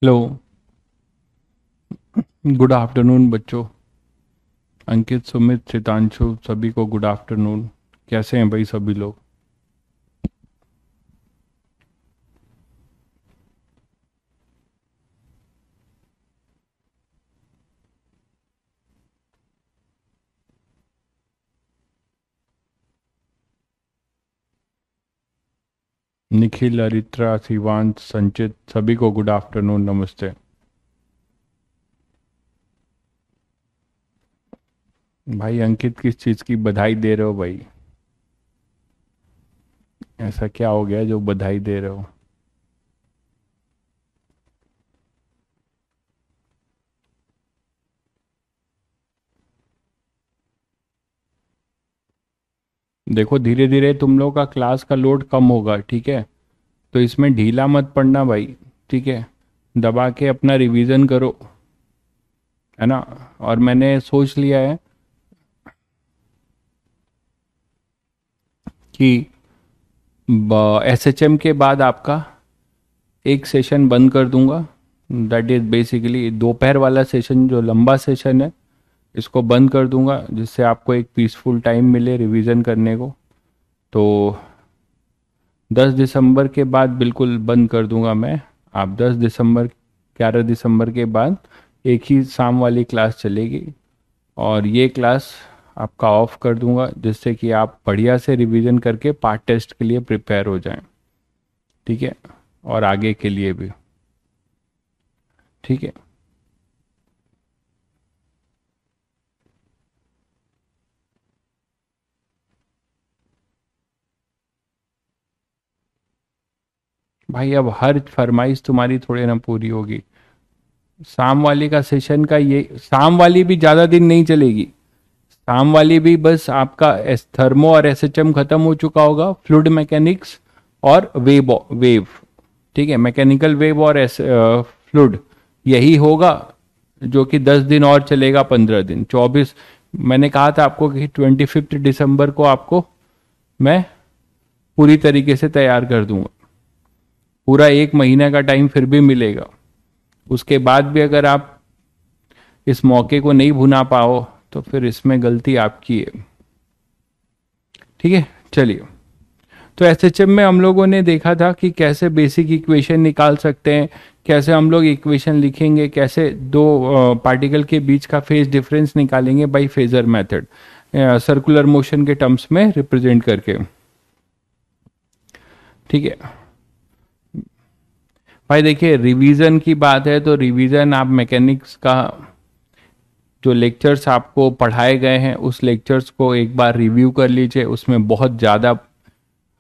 Hello. Good afternoon बच्चों। अंकित, सुमित, सितांशु, सभी को गुड आफ्टरनून। कैसे हैं भाई सभी लोग? निखिल, अरित्रा, शिवांश, संचित, सभी को गुड आफ्टरनून, नमस्ते। भाई अंकित, किस चीज़ की बधाई दे रहे हो भाई? ऐसा क्या हो गया जो बधाई दे रहे हो? देखो, धीरे धीरे तुम लोग का क्लास का लोड कम होगा, ठीक है? तो इसमें ढीला मत पड़ना भाई, ठीक है? दबा के अपना रिवीजन करो, है ना? और मैंने सोच लिया है कि एसएचएम के बाद आपका एक सेशन बंद कर दूंगा। दैट इज बेसिकली दोपहर वाला सेशन, जो लंबा सेशन है, इसको बंद कर दूंगा, जिससे आपको एक पीसफुल टाइम मिले रिवीजन करने को। तो 10 दिसंबर के बाद बिल्कुल बंद कर दूंगा मैं। आप 10 दिसंबर, 11 दिसंबर के बाद एक ही शाम वाली क्लास चलेगी, और ये क्लास आपका ऑफ कर दूंगा, जिससे कि आप बढ़िया से रिवीजन करके पार्ट टेस्ट के लिए प्रिपेयर हो जाएं, ठीक है? और आगे के लिए भी, ठीक है? भाई अब हर फरमाइश तुम्हारी थोड़ी ना पूरी होगी। शाम वाली का सेशन का ये, शाम वाली भी ज़्यादा दिन नहीं चलेगी। शाम वाली भी बस आपका थर्मो और एसएचएम खत्म हो चुका होगा, फ्लूइड मैकेनिक्स और वेव, ठीक है? मैकेनिकल वेव और फ्लूइड, यही होगा जो कि 10 दिन और चलेगा, 15 दिन, 24। मैंने कहा था आपको कि 25 दिसंबर को आपको मैं पूरी तरीके से तैयार कर दूंगा। पूरा एक महीने का टाइम फिर भी मिलेगा। उसके बाद भी अगर आप इस मौके को नहीं भुना पाओ, तो फिर इसमें गलती आपकी है, ठीक है? चलिए, तो एसएचएम में हम लोगों ने देखा था कि कैसे बेसिक इक्वेशन निकाल सकते हैं, कैसे हम लोग इक्वेशन लिखेंगे, कैसे दो पार्टिकल के बीच का फेज डिफरेंस निकालेंगे by phasor method, circular motion के टर्म्स में रिप्रेजेंट करके, ठीक है? भाई देखिए, रिवीजन की बात है तो रिवीजन आप मैकेनिक्स का जो लेक्चर्स आपको पढ़ाए गए हैं, उस लेक्चर्स को एक बार रिव्यू कर लीजिए। उसमें बहुत ज़्यादा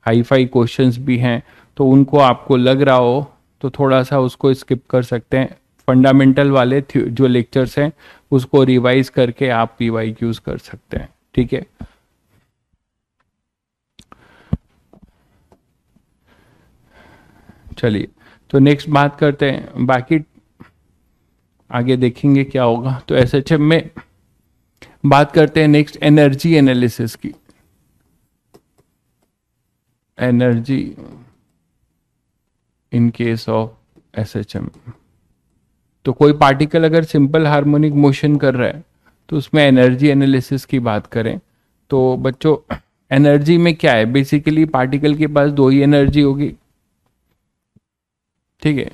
हाई फाई क्वेश्चंस भी हैं, तो उनको आपको लग रहा हो तो थोड़ा सा उसको स्किप कर सकते हैं। फंडामेंटल वाले जो लेक्चर्स हैं, उसको रिवाइज करके आप पीवाईक्यूज कर सकते हैं, ठीक है? चलिए, तो नेक्स्ट बात करते हैं, बाकी आगे देखेंगे क्या होगा। तो एसएचएम में बात करते हैं नेक्स्ट एनर्जी एनालिसिस की। Energy in case of SHM, तो कोई पार्टिकल अगर सिंपल हार्मोनिक मोशन कर रहा है, तो उसमें एनर्जी एनालिसिस की बात करें तो बच्चों, एनर्जी में क्या है? बेसिकली पार्टिकल के पास दो ही एनर्जी होगी, ठीक है?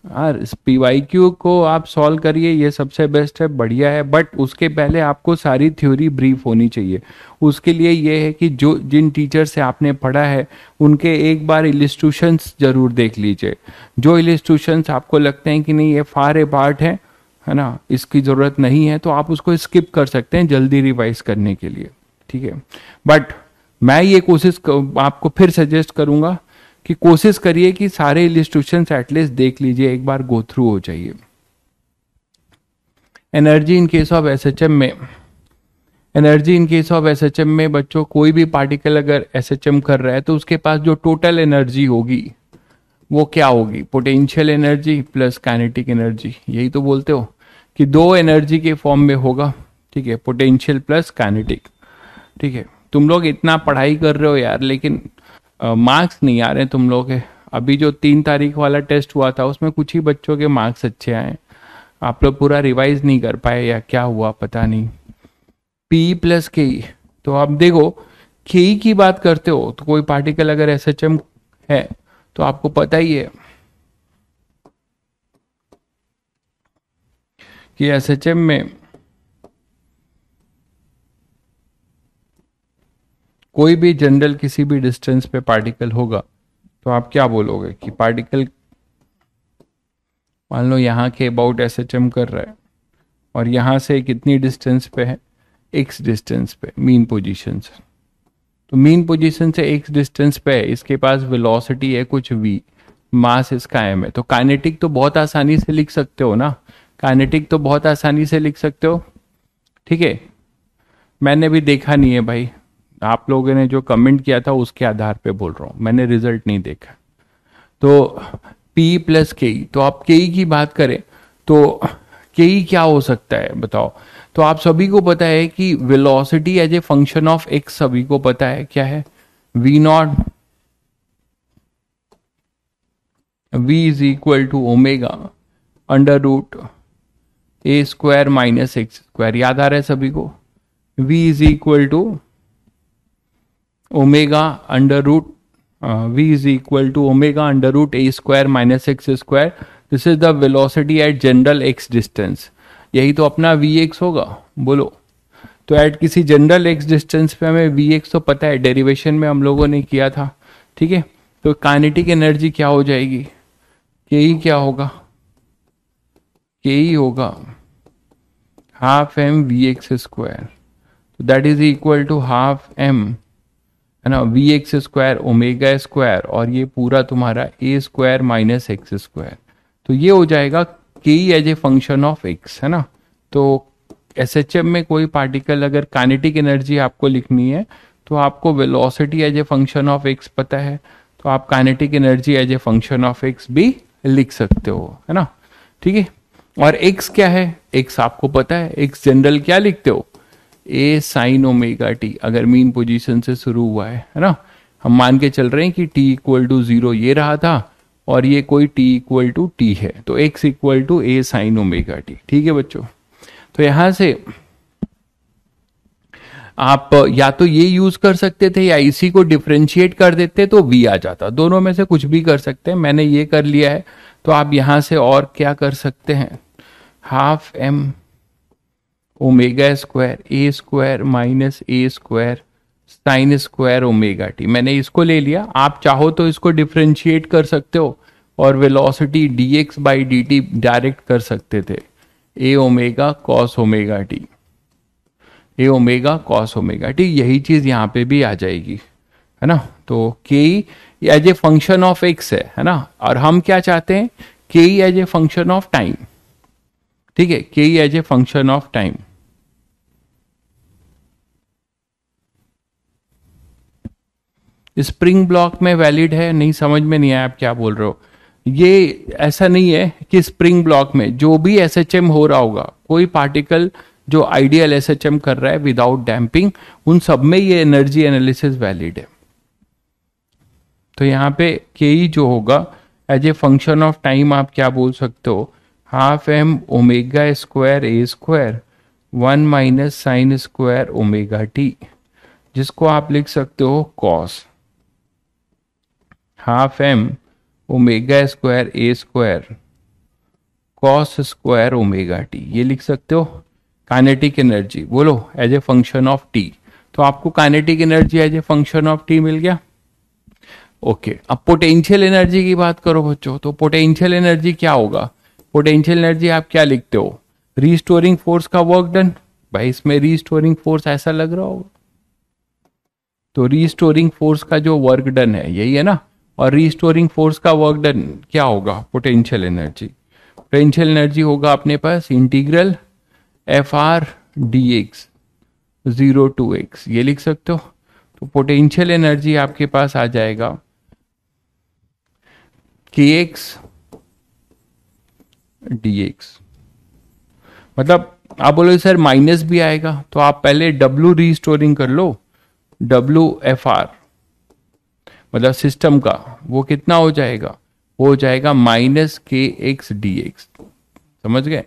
यार, पीवाईक्यू को आप सॉल्व करिए, ये सबसे बेस्ट है, बढ़िया है। बट उसके पहले आपको सारी थ्योरी ब्रीफ होनी चाहिए। उसके लिए ये है कि जो जिन टीचर से आपने पढ़ा है, उनके एक बार इलिस्ट्रेशंस जरूर देख लीजिए। जो इलिस्ट्रेशंस आपको लगते हैं कि नहीं ये फार अपार्ट है ना, इसकी ज़रूरत नहीं है, तो आप उसको स्किप कर सकते हैं जल्दी रिवाइज करने के लिए, ठीक है? बट मैं ये कोशिश आपको फिर सजेस्ट करूंगा कि कोशिश करिए कि सारे इलिस्ट्रेशंस एटलीस्ट देख लीजिए, एक बार गो थ्रू हो जाइए। Energy in case of SHM में, energy in case of SHM में बच्चों, कोई भी पार्टिकल अगर एसएचएम कर रहा है तो उसके पास जो टोटल एनर्जी होगी वो क्या होगी? Potential energy plus kinetic energy. यही तो बोलते हो कि दो एनर्जी के फॉर्म में होगा, ठीक है? पोटेंशियल प्लस काइनेटिक, ठीक है? तुम लोग इतना पढ़ाई कर रहे हो यार, लेकिन मार्क्स नहीं आ रहे तुम लोग के, अभी जो 3 तारीख वाला टेस्ट हुआ था उसमें कुछ ही बच्चों के मार्क्स अच्छे आए, आप लोग पूरा रिवाइज नहीं कर पाए या क्या हुआ पता नहीं। पी प्लस के, तो आप देखो के की बात करते हो तो कोई पार्टिकल अगर एसएचएम है तो आपको पता ही है कि एसएचएम में कोई भी जनरल किसी भी डिस्टेंस पे पार्टिकल होगा तो आप क्या बोलोगे कि पार्टिकल मान लो यहाँ के अबाउट एसएचएम कर रहा है और यहाँ से कितनी डिस्टेंस पे है, एक्स डिस्टेंस पे मीन पोजीशन से। तो मीन पोजीशन से एक्स डिस्टेंस पे है, इसके पास वेलोसिटी है कुछ v, मास इसका m है। तो काइनेटिक तो बहुत आसानी से लिख सकते हो ना, काइनेटिक तो बहुत आसानी से लिख सकते हो। ठीक है, मैंने भी देखा नहीं है भाई, आप लोगों ने जो कमेंट किया था उसके आधार पे बोल रहा हूँ, मैंने रिजल्ट नहीं देखा। तो P प्लस के, तो आप के की बात करें तो के क्या हो सकता है बताओ। तो आप सभी को पता है कि velocity as a function of x सभी को पता है क्या है, v not v is equal to omega under root a square minus x square. याद आ रहा है सभी को, v is equal to omega under root v is equal to omega under root a square minus x square. This is the velocity at general x distance, यही तो अपना vx होगा बोलो। तो एट किसी जनरल एक्स डिस्टेंस पे हमें vx तो पता है, डेरिवेशन में हम लोगों ने किया था। ठीक है, तो काइनेटिक एनर्जी क्या हो जाएगी, के क्या होगा, के होगा हाफ एम vx स्क्वायर, तो that is equal to half m है ना vx स्क्वायर ओमेगा स्क्वायर, और ये पूरा तुम्हारा ए स्क्वायर माइनस एक्स स्क्वायर। तो ये हो जाएगा K as a function of x, है ना। तो एसएचएम में कोई पार्टिकल अगर काइनेटिक एनर्जी आपको लिखनी है तो आपको velocity as a function of x पता है, तो आप kinetic energy as a function of x भी लिख सकते हो, है ना। ठीक है, और एक्स क्या है, एक्स आपको पता है, एक्स जनरल क्या लिखते हो, ए साइन ओमेगा टी, अगर मीन पोजीशन से शुरू हुआ है ना। हम मान के चल रहे हैं कि टी इक्वल टू 0 ये रहा था और ये कोई टी इक्वल टू टी है, तो x equal to a sine omega T. ठीक है बच्चों, तो यहां से आप या तो ये यूज कर सकते थे या इसी को डिफरेंशिएट कर देते तो वी आ जाता, दोनों में से कुछ भी कर सकते हैं। मैंने ये कर लिया है, तो आप यहां से और क्या कर सकते हैं, half M omega square A square minus A square sine square omega T, मैंने इसको ले लिया। आप चाहो तो इसको डिफरेंशिएट कर सकते हो और velocity dx by dt direct कर सकते थे, ए ओमेगा कॉस ओमेगा टी, ए ओमेगा कॉस ओमेगा टी, यही चीज यहाँ पे भी आ जाएगी, है ना। तो K as a function of x है ना, और हम क्या चाहते हैं, K as a function of time. ठीक है, K as a function of time. Spring block में वैलिड है, नहीं समझ में नहीं आया आप क्या बोल रहे हो। ये ऐसा नहीं है कि स्प्रिंग ब्लॉक में जो भी एसएचएम हो रहा होगा, कोई पार्टिकल जो आइडियल एसएचएम कर रहा है विदाउट डैम्पिंग, उन सब में ये एनर्जी एनालिसिस वैलिड है। तो यहाँ पे के जो होगा as a function of time आप क्या बोल सकते हो, half M omega square A square 1 minus sine square omega T, जिसको आप लिख सकते हो cos half M omega square A square cos square omega T, ये लिख सकते हो। काइनेटिक एनर्जी बोलो as a function of T, तो आपको kinetic energy as a function of T मिल गया। ओके, अब पोटेंशियल एनर्जी की बात करो बच्चों, तो पोटेंशियल एनर्जी क्या होगा, पोटेंशियल एनर्जी आप क्या लिखते हो, रीस्टोरिंग फोर्स का वर्क डन। भाई इसमें रीस्टोरिंग फोर्स ऐसा लग रहा होगा, तो रीस्टोरिंग फोर्स का जो वर्क डन है यही है ना, और रीस्टोरिंग फोर्स का वर्क डन क्या होगा, पोटेंशियल एनर्जी। पोटेंशियल एनर्जी होगा अपने पास integral F R D X 0 to x, ये लिख सकते हो। तो पोटेंशियल एनर्जी आपके पास आ जाएगा के एक्स डी एक्स। मतलब आप बोलो सर माइनस भी आएगा, तो आप पहले W रीस्टोरिंग कर लो, W एफ आर, मतलब सिस्टम का, वो कितना हो जाएगा, वो हो जाएगा माइनस के एक्स डी एक्स। समझ गए?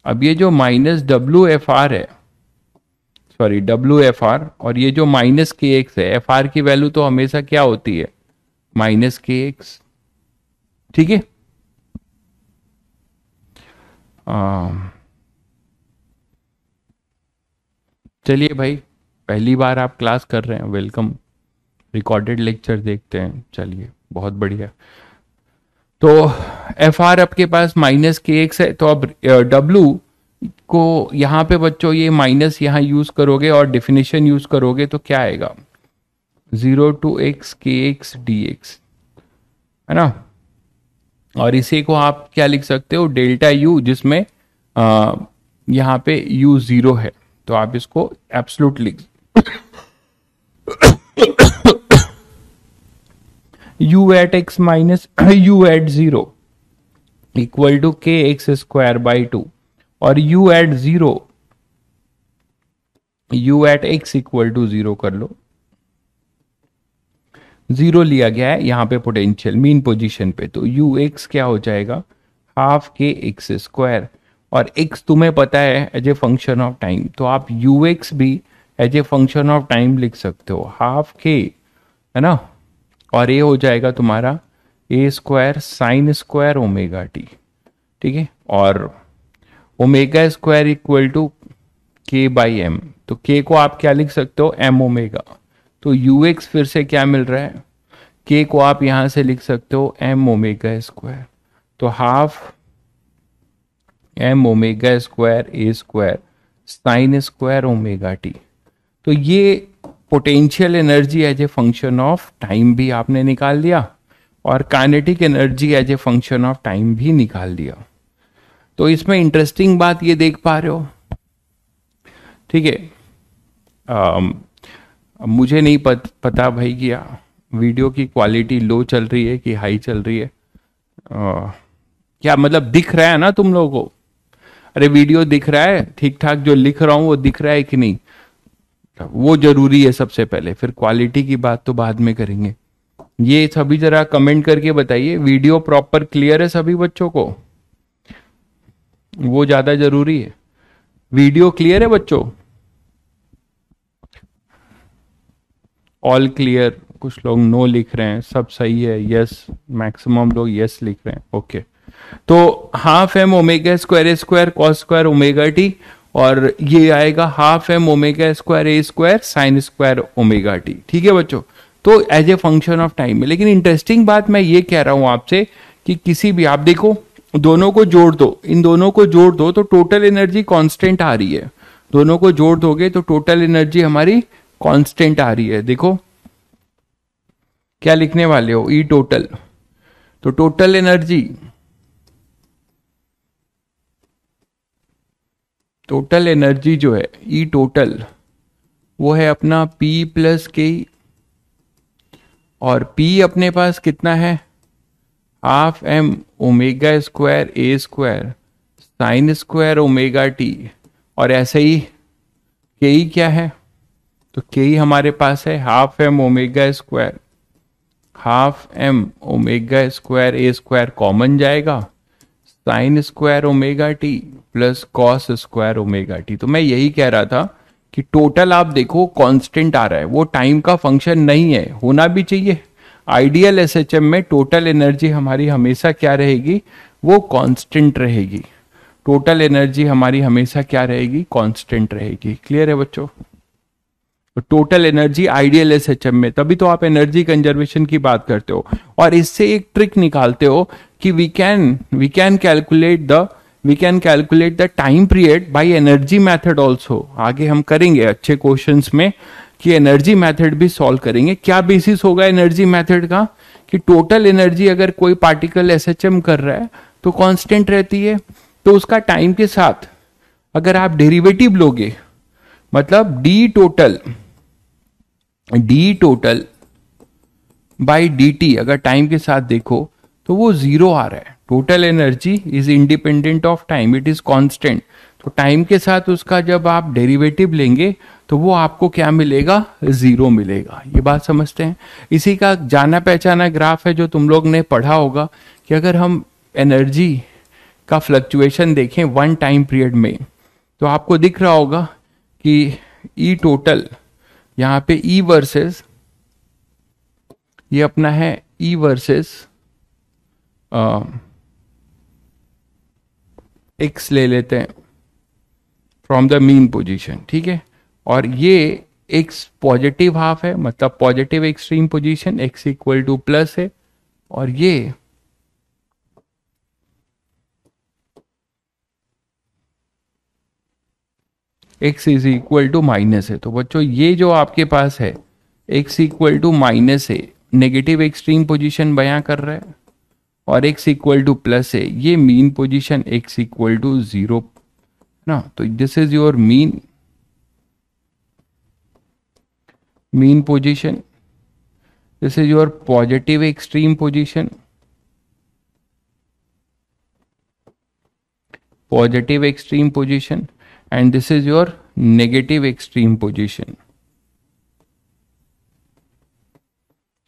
अब ये जो माइनस डब्ल्यू एफ आर है, सॉरी डब्ल्यू एफ आर, और ये जो माइनस के एक्स है, एफ आर की वैल्यू तो हमेशा क्या होती है, माइनस के एक्स। ठीक है, चलिए भाई, पहली बार आप क्लास कर रहे हैं, वेलकम। रिकॉर्डेड लेक्चर देखते हैं, चलिए बहुत बढ़िया। तो एफ आर आपके पास माइनस के एक्स है, तो अब डब्ल्यू को यहाँ पे बच्चों ये माइनस यहाँ यूज करोगे और डिफिनेशन यूज करोगे तो क्या आएगा, 0 टू एक्स के एक्स डी एक्स, है ना। और इसी को आप क्या लिख सकते हो, डेल्टा यू, जिसमें यहाँ पे यू 0 है, तो आप इसको एब्सोल्यूट लिख u at x minus u at 0 equal to K x square by 2, और u at 0, u at x equal to 0 कर लो। 0 लिया गया है यहाँ पे पोटेंशियल मीन पोजीशन पे, तो u x क्या हो जाएगा, हाफ के एक्स स्क्वायर, और x तुम्हें पता है as a function of time, तो आप u x भी as a function of time लिख सकते हो, हाफ के, है ना। और ये हो जाएगा तुम्हारा ए square sine square omega T. ठीक है, और omega square equal to K by M, तो के को आप क्या लिख सकते हो, एम ओमेगा, तो यू एक्स फिर से क्या मिल रहा है, के को आप यहां से लिख सकते हो एम ओमेगा स्क्वायर, तो half M omega square A square sine square omega T. तो ये potential energy as a function of time भी आपने निकाल दिया, और kinetic energy as a function of time भी निकाल दिया। तो इसमें इंटरेस्टिंग बात ये देख पा रहे हो, ठीक है। मुझे नहीं पता भाई कि वीडियो की क्वालिटी लो चल रही है कि हाई चल रही है, क्या मतलब दिख रहा है ना तुम लोगों को, अरे वीडियो दिख रहा है ठीक ठाक, जो लिख रहा हूं वो दिख रहा है कि नहीं, वो जरूरी है सबसे पहले, फिर क्वालिटी की बात तो बाद में करेंगे। ये सभी जरा कमेंट करके बताइए, वीडियो प्रॉपर क्लियर है सभी बच्चों को, वो ज्यादा जरूरी है। वीडियो क्लियर है बच्चों, ऑल क्लियर, कुछ लोग नो लिख रहे हैं, सब सही है, यस, मैक्सिमम लोग यस लिख रहे हैं, ओके। तो half M omega square square cos square omega T, और ये आएगा half M omega square A square sine square omega T. ठीक है बच्चों, तो as a function of time में। लेकिन इंटरेस्टिंग बात मैं ये कह रहा हूं आपसे कि किसी भी, आप देखो दोनों को जोड़ दो, इन दोनों को जोड़ दो तो टोटल एनर्जी कांस्टेंट आ रही है, दोनों को जोड़ दोगे तो टोटल एनर्जी हमारी कांस्टेंट आ रही है। देखो क्या लिखने वाले हो, ई टोटल, तो टोटल एनर्जी, टोटल एनर्जी जो है ई टोटल, वो है अपना P प्लस के, और P अपने पास कितना है, half M omega square A square sine square omega T, और ऐसे ही के ही क्या है, तो के ही हमारे पास है half M omega square, half M omega square A square common जाएगा, sine square omega T plus cos square omega T. तो मैं यही कह रहा था कि टोटल आप देखो कांस्टेंट आ रहा है, वो टाइम का फंक्शन नहीं है, होना भी चाहिए। आइडियल एसएचएम में टोटल एनर्जी हमारी हमेशा क्या रहेगी, वो कांस्टेंट रहेगी, टोटल एनर्जी हमारी हमेशा क्या रहेगी, कांस्टेंट रहेगी। क्लियर है बच्चों? तो टोटल एनर्जी आइडियल एसएचएम में, तभी तो आप एनर्जी कंजर्वेशन की बात करते हो, और इससे एक ट्रिक निकालते हो कि we can calculate the time period by energy method also. आगे हम करेंगे अच्छे क्वेश्चंस में कि एनर्जी मेथड भी सॉल्व करेंगे। क्या बेसिस होगा एनर्जी मेथड का, कि टोटल एनर्जी अगर कोई पार्टिकल एसएचएम कर रहा है तो कांस्टेंट रहती है, तो उसका टाइम के साथ अगर आप डेरिवेटिव लोगे, मतलब D total by D T अगर टाइम के साथ देखो तो वो 0 आ रहा है। Total energy is independent of time, it is constant. तो टाइम के साथ उसका जब आप डेरिवेटिव लेंगे तो वो आपको क्या मिलेगा, 0 मिलेगा। ये बात समझते हैं। इसी का जाना पहचाना ग्राफ है जो तुम लोग ने पढ़ा होगा कि अगर हम एनर्जी का फ्लक्चुएशन देखें वन टाइम पीरियड में, तो आपको दिख रहा होगा कि ई टोटल यहां पे ई वर्सेस, ये अपना है ई वर्सेस एक्स ले लेते हैं फ्रॉम द मीन पोजीशन, ठीक है। और ये एक्स पॉजिटिव हाफ है, मतलब positive extreme position, x equal to plus है, और ये x is equal to minus है। तो बच्चों ये जो आपके पास है एक्स इक्वल टू माइनस है, नेगेटिव एक्सट्रीम पोजीशन बयां कर रहा है, और एक्स इक्वल टू प्लस है, ये mean position x equal to 0 ना। तो this is your mean position, this is your positive extreme position, positive extreme position, and this is your negative extreme position.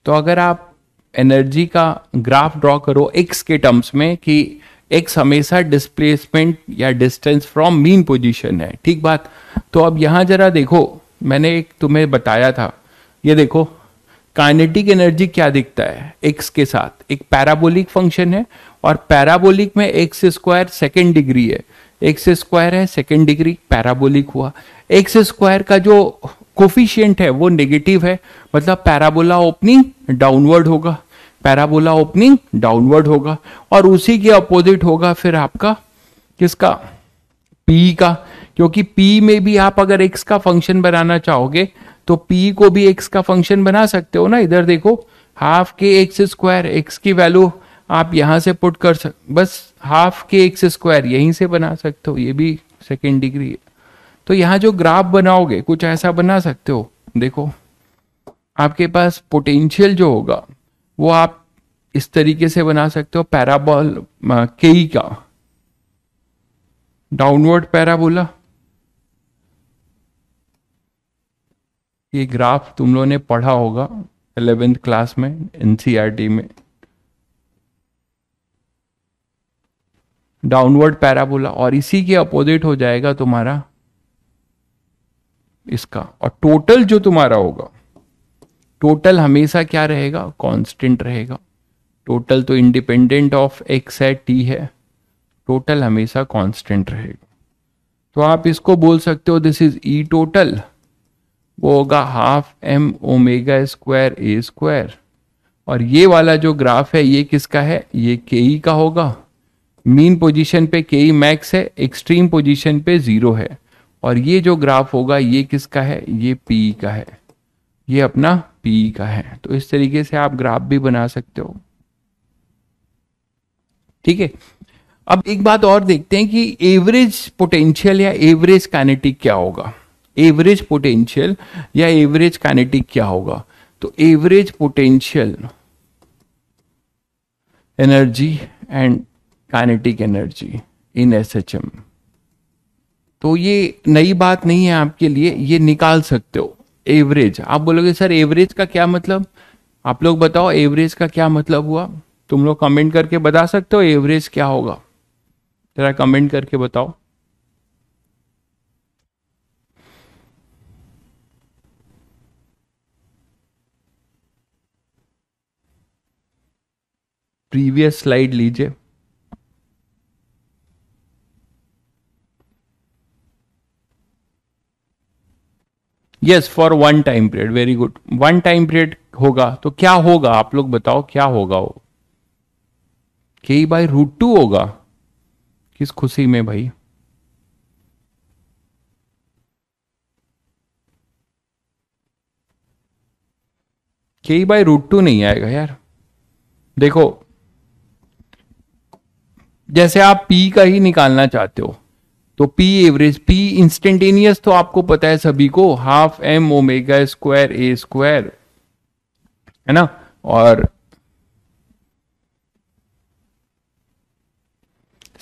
तो अगर आप एनर्जी का graph draw करो x के टर्म्स में कि एक्स हमेशा डिस्प्लेसमेंट या डिस्टेंस फ्रॉम मीन पोजीशन है, ठीक बात। तो अब यहां जरा देखो, मैंने एक तुम्हें बताया था, ये देखो काइनेटिक एनर्जी क्या दिखता है एक्स के साथ, एक पैराबोलिक फंक्शन है, और पैराबोलिक में एक्स स्क्वायर सेकेंड डिग्री है, एक्स स्क्वायर है सेकेंड डिग्री, पैराबोलिक हुआ। एक्स स्क्वायर का जो कोफिशिएंट है वो नेगेटिव है, मतलब पैराबोला ओपनिंग डाउनवर्ड होगा, पैराबोला ओपनिंग डाउनवर्ड होगा, और उसी के अपोजिट होगा फिर आपका किसका, पी का। क्योंकि पी में भी आप अगर एक्स का फंक्शन बनाना चाहोगे तो पी को भी एक्स का फंक्शन बना सकते हो ना। इधर देखो half K x square, x की वैल्यू आप यहां से पुट कर सकते, बस हाफ के एक्स स्क्वायर यहीं से बना सकते हो, ये भी सेकेंड डिग्री है। तो यहां जो ग्राफ बनाओगे कुछ ऐसा बना सकते हो। देखो आपके पास पोटेंशियल जो होगा वो आप इस तरीके से बना सकते हो, पैराबोल के का डाउनवर्ड पैराबोला। ये ग्राफ तुम लोगों ने पढ़ा होगा 11th क्लास में एनसीईआरटी में, डाउनवर्ड पैराबोला, और इसी के अपोजिट हो जाएगा तुम्हारा इसका। और टोटल जो तुम्हारा होगा, टोटल हमेशा क्या रहेगा, कांस्टेंट रहेगा। टोटल तो इंडिपेंडेंट ऑफ एक्स है, टी है, टोटल हमेशा कांस्टेंट रहेगा। तो आप इसको बोल सकते हो दिस इज ई टोटल, वो होगा half M omega square A square. और ये वाला जो ग्राफ है ये किसका है, ये के ई का होगा। मीन पोजीशन पे के ई मैक्स है, एक्सट्रीम पोजीशन पे 0 है। और ये जो ग्राफ होगा ये किसका है, ये पी का है, ये अपना पी का है। तो इस तरीके से आप ग्राफ भी बना सकते हो, ठीक है। अब एक बात और देखते हैं कि एवरेज पोटेंशियल या एवरेज काइनेटिक क्या होगा। एवरेज पोटेंशियल या एवरेज काइनेटिक क्या होगा, तो average potential energy and kinetic energy in SHM. तो ये नई बात नहीं है आपके लिए, ये निकाल सकते हो एवरेज। आप बोलोगे सर एवरेज का क्या मतलब, आप लोग बताओ एवरेज का क्या मतलब हुआ। तुम लोग कमेंट करके बता सकते हो एवरेज क्या होगा, जरा कमेंट करके बताओ। प्रीवियस स्लाइड लीजिए। Yes for one time period, very good. One time period होगा तो क्या होगा, आप लोग बताओ क्या होगा। वो के बाई रूट 2 होगा, किस खुशी में भाई। के बाई रूट 2 नहीं आएगा यार। देखो जैसे आप पी का ही निकालना चाहते हो तो पी एवरेज, पी इंस्टेंटेनियस तो आपको पता है सभी को, half M omega square A square है ना। और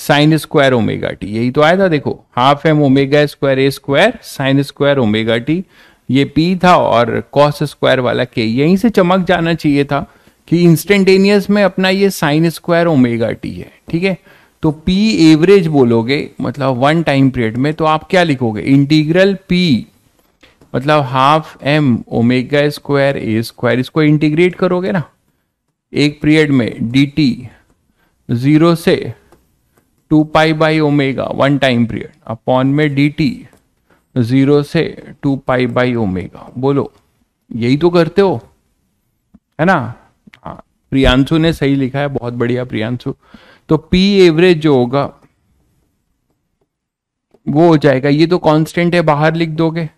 साइन स्क्वायर ओमेगा टी, यही तो आया था देखो, half M omega square A square sine square omega T, ये पी था और कॉस स्क्वायर वाला के, यहीं से चमक जाना चाहिए था कि इंस्टेंटेनियस में अपना ये साइन स्क्वायर ओमेगा टी है, ठीक है। तो पी एवरेज बोलोगे मतलब वन टाइम पीरियड में, तो आप क्या लिखोगे, इंटीग्रल पी मतलब half M omega square A square, इसको इंटीग्रेट करोगे ना एक पीरियड में, डी टी 0 से 2 pi by omega one time period upon में डी टी 0 से 2 पाई बाई ओमेगा। बोलो यही तो करते हो, है ना। हाँ, प्रियांशु ने सही लिखा है, बहुत बढ़िया प्रियांशु। तो पी एवरेज जो होगा वो हो जाएगा, ये तो कांस्टेंट है, बाहर लिख दोगे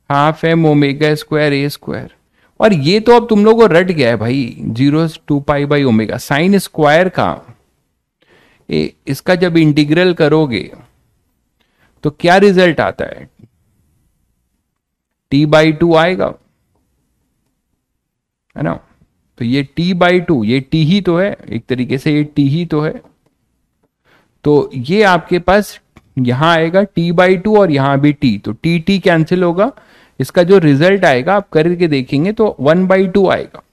half M omega square A square, और ये तो अब तुम लोगों को रट गया है भाई, 0 से 2 pi by omega sine square का इसका जब इंटीग्रल करोगे तो क्या रिजल्ट आता है, t/2 आएगा, है ना। तो ये t/2, ये t ही तो है एक तरीके से, ये t ही तो है। तो ये आपके पास यहां आएगा t/2 और यहां भी t, तो t कैंसिल होगा, इसका जो रिजल्ट आएगा आप करके देखेंगे तो 1/2 आएगा,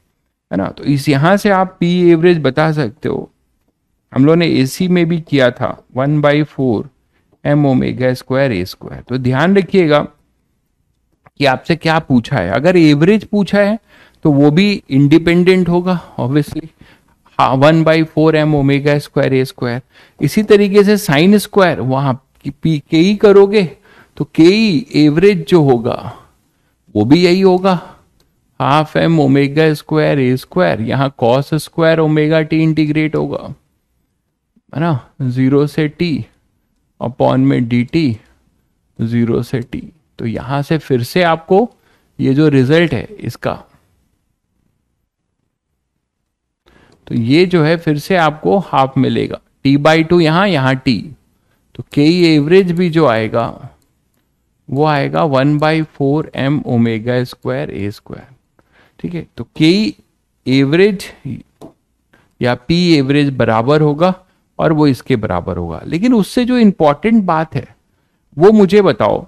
है ना। तो इस यहां से आप p एवरेज बता सकते हो, हम लोगों ने एसी में भी किया था 1/4 M omega square A square. तो ध्यान रखिएगा कि आपसे क्या पूछा है, अगर एवरेज पूछा है तो वो भी इंडिपेंडेंट होगा obviously, 1/4 M omega square A square. इसी तरीके से साइन स्क्वायर वहां के ही करोगे तो के ही एवरेज जो होगा वो भी यही होगा, half M omega square A square, यहाँ cos square omega T integrate होगा, है ना, 0 से टी अपॉन में डी टी 0 से टी। तो यहां से फिर से आपको ये जो रिजल्ट है इसका, तो ये जो है फिर से आपको हाफ मिलेगा, t/2 यहाँ t, तो के एवरेज भी जो आएगा वो आएगा 1/4 M omega square A square, ठीक है। तो के एवरेज या पी एवरेज बराबर होगा और वो इसके बराबर होगा। लेकिन उससे जो इंपॉर्टेंट बात है वो मुझे बताओ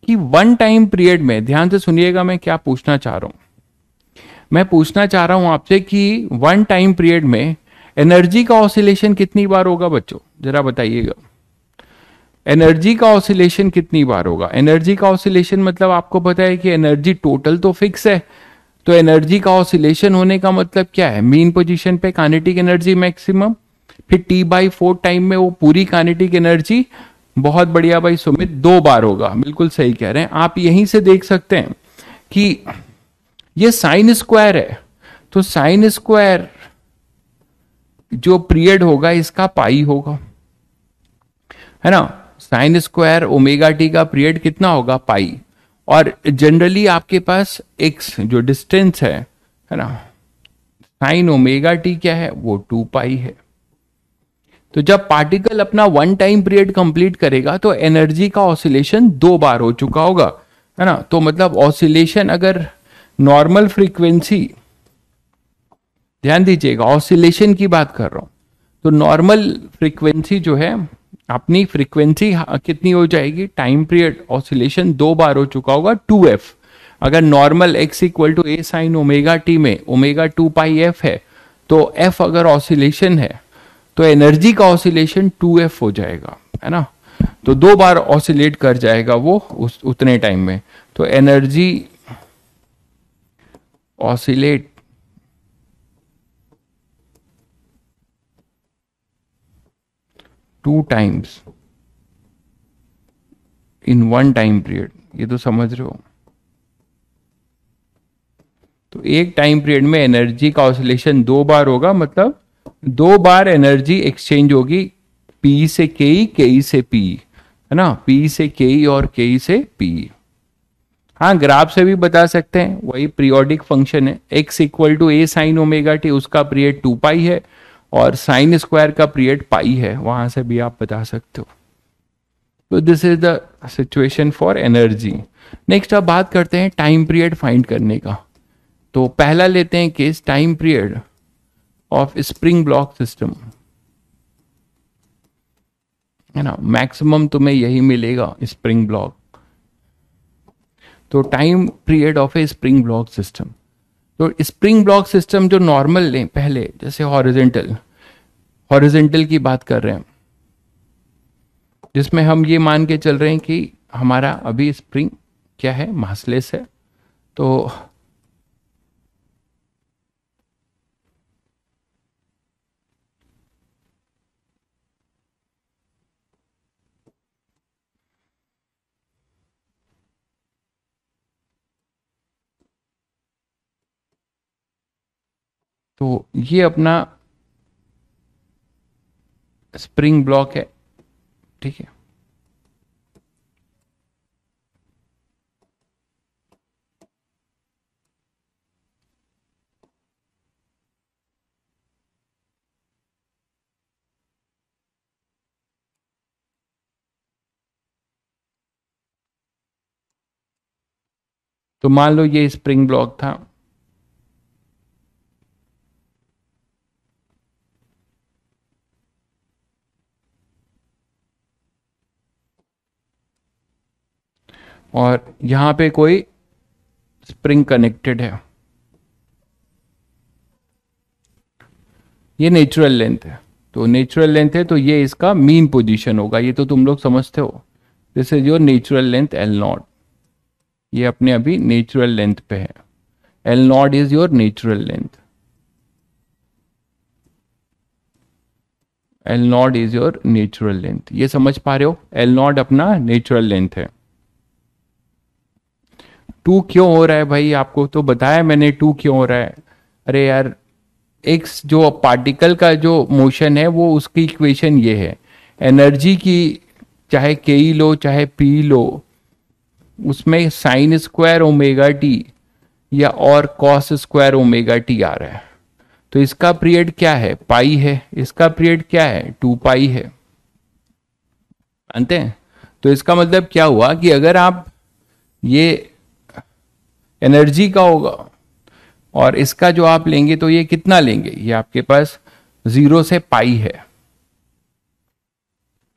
कि वन टाइम पीरियड में, ध्यान से सुनिएगा मैं क्या पूछना चाह रहा हूं, मैं पूछना चाह रहा हूं आपसे कि वन टाइम पीरियड में एनर्जी का ऑसिलेशन कितनी बार होगा बच्चों, जरा बताइएगा। एनर्जी का ऑसिलेशन कितनी बार होगा, एनर्जी का ऑसिलेशन मतलब आपको पता है कि एनर्जी टोटल तो फिक्स है, तो एनर्जी का ऑसिलेशन होने का मतलब क्या है, मीन पोजीशन पे काइनेटिक एनर्जी मैक्सिमम, फिर t/4 टाइम में वो पूरी काइनेटिक एनर्जी। बहुत बढ़िया भाई सुमित, 2 बार होगा, बिल्कुल सही कह रहे हैं आप। यहीं से देख सकते हैं कि ये साइन स्क्वायर है, तो साइन स्क्वायर जो पीरियड होगा इसका पाई होगा, है ना। साइन स्क्वायर ओमेगा टी का पीरियड कितना होगा, पाई। और जनरली आपके पास एक्स जो डिस्टेंस है ना, साइन ओमेगा टी क्या है, वो 2 पाई है। तो जब पार्टिकल अपना वन टाइम पीरियड कंप्लीट करेगा तो एनर्जी का ऑसिलेशन 2 बार हो चुका होगा, है ना। तो मतलब ऑसिलेशन अगर नॉर्मल फ्रीक्वेंसी, ध्यान दीजिएगा ऑसिलेशन की बात कर रहा हूं, तो नॉर्मल फ्रीक्वेंसी जो है अपनी फ्रीक्वेंसी कितनी हो जाएगी, टाइम पीरियड ऑसिलेशन 2 बार हो चुका होगा 2f। अगर normal x equal to a sine omega t में ओमेगा 2 पाई एफ है, तो f अगर ऑसिलेशन है तो एनर्जी का ऑसिलेशन 2f हो जाएगा, है ना। तो 2 बार ऑसिलेट कर जाएगा वो उतने टाइम में। तो energy oscillate two times in one time period, ये तो समझ रहे हो। तो एक टाइम पीरियड में एनर्जी का ऑसिलेशन 2 बार होगा, मतलब 2 बार एनर्जी एक्सचेंज होगी, पी से के से पी, है ना, पी से के और के से पी। हाँ, ग्राफ से भी बता सकते हैं, वही पीरियोडिक फंक्शन है, x equal to a sine omega t, उसका पीरियड 2 पाई है और साइन स्क्वायर का पीरियड पाई है, वहां से भी आप बता सकते हो। तो this is the situation for energy. Next अब बात करते हैं टाइम पीरियड फाइंड करने का। तो पहला लेते हैं case, time period of spring block system. है ना, मैक्सिमम तुम्हें यही मिलेगा स्प्रिंग ब्लॉक। तो time period of A spring block system, तो स्प्रिंग ब्लॉक सिस्टम जो नॉर्मल लें पहले, जैसे हॉरिजेंटल, हॉरिजेंटल की बात कर रहे हैं, जिसमें हम ये मान के चल रहे हैं कि हमारा अभी स्प्रिंग क्या है, मासलेस है। तो ये अपना स्प्रिंग ब्लॉक है, ठीक है। तो मान लो ये स्प्रिंग ब्लॉक था, और यहां पे कोई स्प्रिंग कनेक्टेड है, ये नेचुरल लेंथ है। तो नेचुरल लेंथ है तो ये इसका मीन पोजीशन होगा, ये तो तुम लोग समझते हो। This is your natural length L not, ये अपने अभी नेचुरल लेंथ पे है। L not is your natural length, L not is your natural length, ये समझ पा रहे हो, एल नॉट अपना नेचुरल लेंथ है। टू क्यों हो रहा है भाई, आपको तो बताया मैंने टू क्यों हो रहा है। अरे यार, एक जो पार्टिकल का जो मोशन है वो उसकी इक्वेशन ये है, एनर्जी की, चाहे के ई लो चाहे पी लो, उसमें साइन स्क्वायर ओमेगा टी या और कॉस स्क्वायर ओमेगा टी आ रहा है। तो इसका पीरियड क्या है, पाई है, इसका पीरियड क्या है, 2 पाई है, जानते हैं। तो इसका मतलब क्या हुआ कि अगर आप ये एनर्जी का होगा और इसका जो आप लेंगे तो ये कितना लेंगे, ये आपके पास 0 से पाई है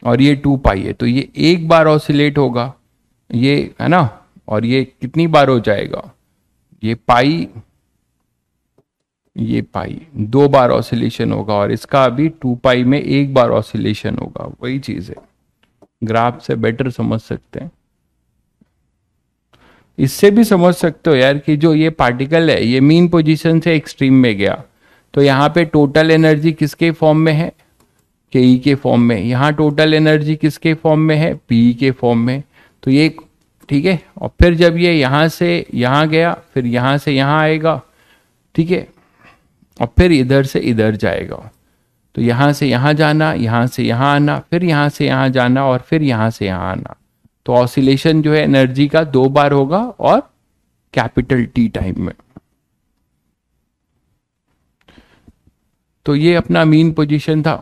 और ये 2 पाई है, तो ये एक बार ऑसिलेट होगा, ये है ना, और ये कितनी बार हो जाएगा, ये पाई, ये पाई 2 बार ऑसिलेशन होगा, और इसका अभी 2 पाई में एक बार ऑसिलेशन होगा। वही चीज है, ग्राफ से बेटर समझ सकते हैं, इससे भी समझ सकते हो यार कि जो ये पार्टिकल है ये मीन पोजीशन से एक्सट्रीम में गया, तो यहाँ पे टोटल एनर्जी किसके फॉर्म में है, के ई के फॉर्म में, यहाँ टोटल एनर्जी किसके फॉर्म में है, पी के फॉर्म में। तो ये ठीक है, और फिर जब ये यहाँ से यहाँ गया, फिर यहाँ से यहाँ आएगा, ठीक है, और फिर इधर से इधर जाएगा, तो यहाँ से यहाँ जाना, यहाँ से यहाँ आना, फिर यहाँ से यहाँ जाना, और फिर यहाँ से यहाँ आना। तो ऑसिलेशन जो है एनर्जी का 2 बार होगा और कैपिटल टी टाइम में। तो ये अपना मीन पोजीशन था।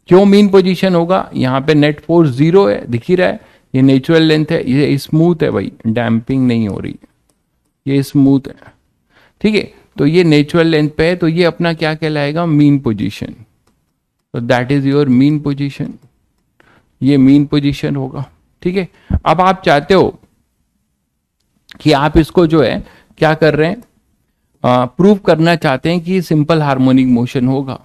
क्यों मीन पोजीशन होगा, यहाँ पे नेट फोर्स 0 है, दिख ही रहा है, ये नेचुरल लेंथ है, ये स्मूथ है भाई, डैम्पिंग नहीं हो रही, ये स्मूथ है, ठीक है। तो ये नेचुरल लेंथ पे है, तो ये अपना क्या कहलाएगा, मीन पोजीशन। तो that is your mean position, ये मीन पोजीशन होगा, ठीक है। अब आप चाहते हो कि आप इसको जो है क्या कर रहे हैं, प्रूव करना चाहते हैं कि सिंपल हार्मोनिक मोशन होगा,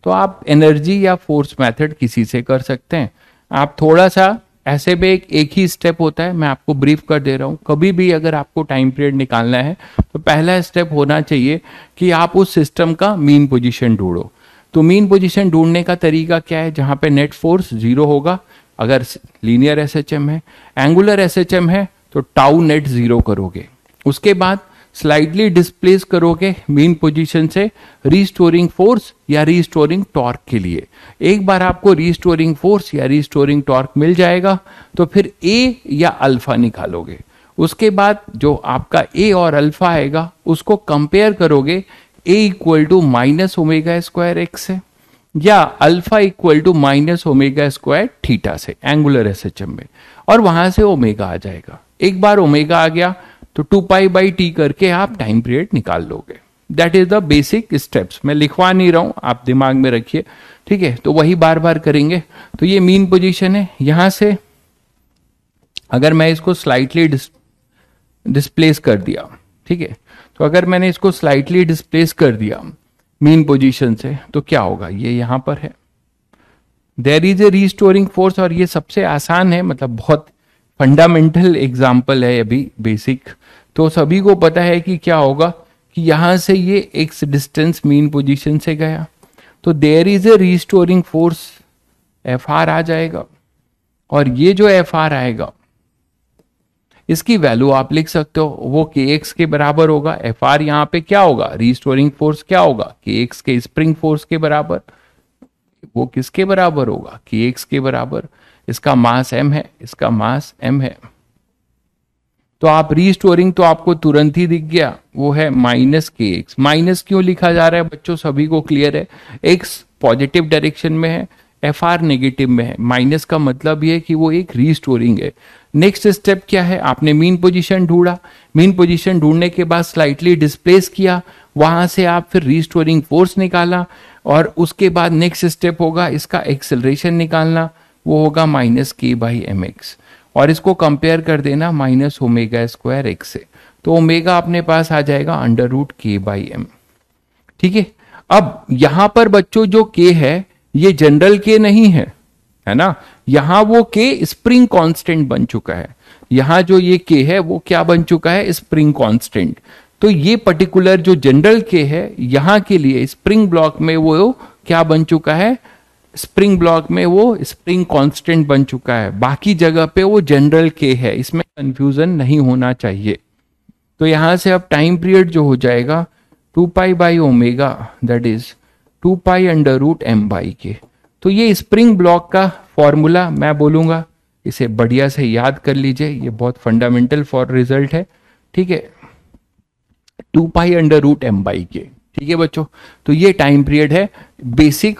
तो आप एनर्जी या फोर्स मेथड किसी से कर सकते हैं। आप थोड़ा सा ऐसे भी एक ही स्टेप होता है, मैं आपको ब्रीफ कर दे रहा हूं। कभी भी अगर आपको टाइम पीरियड निकालना है तो पहला स्टेप होना चाहिए कि आप उस सिस्टम का मीन पोजीशन ढूंढो। तो मीन पोजीशन ढूंढने का तरीका क्या है, जहां पे नेट फोर्स 0 होगा, अगर लीनियर एसएचएम है, एंगुलर एसएचएम है तो टाउ नेट 0 करोगे, उसके बाद स्लाइडली डिस्प्लेस करोगे मीन पोजीशन से रीस्टोरिंग फोर्स या रीस्टोरिंग टॉर्क के लिए। एक बार आपको रीस्टोरिंग फोर्स या रीस्टोरिंग टॉर्क मिल जाएगा तो फिर ए या अल्फा निकालोगे। उसके बाद जो आपका ए और अल्फा आएगा उसको कंपेयर करोगे A equal to minus omega square X से या alpha equal to minus omega square theta से एंगुलर एसएचएम में, और वहां से ओमेगा आ जाएगा। एक बार ओमेगा आ गया तो 2 पाई बाई टी करके आप टाइम पीरियड निकाल लोगे। That is the basic steps, मैं लिखवा नहीं रहा हूं, आप दिमाग में रखिए, ठीक है, तो वही बार बार करेंगे। तो ये मीन पोजीशन है। यहां से अगर मैं इसको स्लाइटली डिस्प्लेस कर दिया, ठीक है, तो अगर मैंने इसको स्लाइटली डिस्प्लेस कर दिया मीन पोजीशन से, तो क्या होगा, ये यहां पर है, there is a restoring force. और ये सबसे आसान है, मतलब बहुत फंडामेंटल एग्जाम्पल है अभी, बेसिक, तो सभी को पता है कि क्या होगा कि यहां से ये एक्स डिस्टेंस मीन पोजीशन से गया, तो there is a restoring force, F R आ जाएगा। और ये जो एफ आर आएगा इसकी वैल्यू आप लिख सकते हो, वो के एक्स के बराबर होगा। एफ आर यहां पे क्या होगा, रीस्टोरिंग फोर्स क्या होगा, के एक्स के स्प्रिंग फोर्स के बराबर। वो किसके बराबर होगा, के एक्स के बराबर। इसका मास m है, इसका मास m है। तो आप रीस्टोरिंग तो आपको तुरंत ही दिख गया, वो है माइनस के एक्स। माइनस क्यों लिखा जा रहा है बच्चों, सभी को क्लियर है, एक्स पॉजिटिव डायरेक्शन में है, एफ आर नेगेटिव में है। माइनस का मतलब ये है कि वो एक रीस्टोरिंग है। नेक्स्ट स्टेप क्या है, आपने मीन पोजीशन ढूंढा, मीन पोजीशन ढूंढने के बाद स्लाइटली डिस्प्लेस किया, वहां से आप फिर रीस्टोरिंग फोर्स निकाला, और उसके बाद नेक्स्ट स्टेप होगा इसका एक्सेलरेशन निकालना, वो होगा माइनस के बाई एम एक्स, और इसको कंपेयर कर देना माइनस ओमेगा स्क्वायर एक्स से, तो ओमेगा अपने पास आ जाएगा under root K by M. ठीक है, अब यहां पर बच्चों जो के है ये जनरल के नहीं है ना, यहां वो के स्प्रिंग कांस्टेंट बन चुका है। यहां जो ये के है वो क्या बन चुका है, स्प्रिंग कांस्टेंट। तो ये पर्टिकुलर जो जनरल के है यहां के लिए स्प्रिंग ब्लॉक में वो क्या बन चुका है, स्प्रिंग ब्लॉक में वो स्प्रिंग कांस्टेंट बन चुका है, बाकी जगह पे वो जनरल के है, इसमें कंफ्यूजन नहीं होना चाहिए। तो यहां से अब टाइम पीरियड जो हो जाएगा 2 pi by omega, that is 2 pi under root m by के। तो ये स्प्रिंग ब्लॉक का फॉर्मूला मैं बोलूंगा, इसे बढ़िया से याद कर लीजिए, ये बहुत फंडामेंटल फॉर रिजल्ट है। ठीक है, 2 pi under root m by K. ठीक है बच्चों, तो ये टाइम पीरियड है बेसिक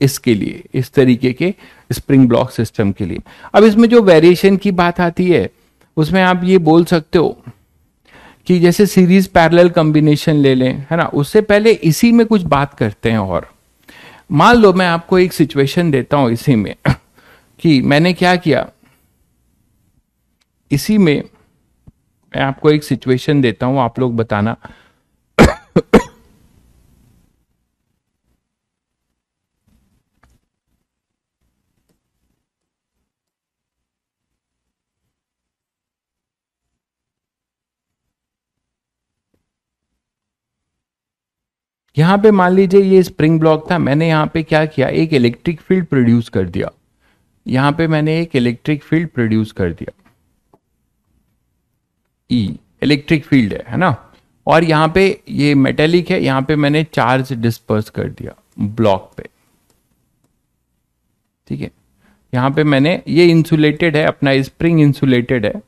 इसके लिए, इस तरीके के स्प्रिंग ब्लॉक सिस्टम के लिए। अब इसमें जो वेरिएशन की बात आती है उसमें आप ये बोल सकते हो कि जैसे सीरीज पैरेलल कॉम्बिनेशन ले लें, है ना, उससे पहले इसी में कुछ बात करते हैं। और मान लो मैं आपको एक सिचुएशन देता हूं इसी में कि मैंने क्या किया, इसी में मैं आपको एक सिचुएशन देता हूं, आप लोग बताना यहां पे मान लीजिए ये स्प्रिंग ब्लॉक था, मैंने यहां पे क्या किया, एक इलेक्ट्रिक फील्ड प्रोड्यूस कर दिया। यहां पे मैंने एक इलेक्ट्रिक फील्ड प्रोड्यूस कर दिया, ई इलेक्ट्रिक फील्ड है ना, और यहां पे ये मेटेलिक है, यहां पे मैंने चार्ज डिस्पर्स कर दिया ब्लॉक पे। ठीक है, यहां पे मैंने, ये इंसुलेटेड है, अपना स्प्रिंग इंसुलेटेड है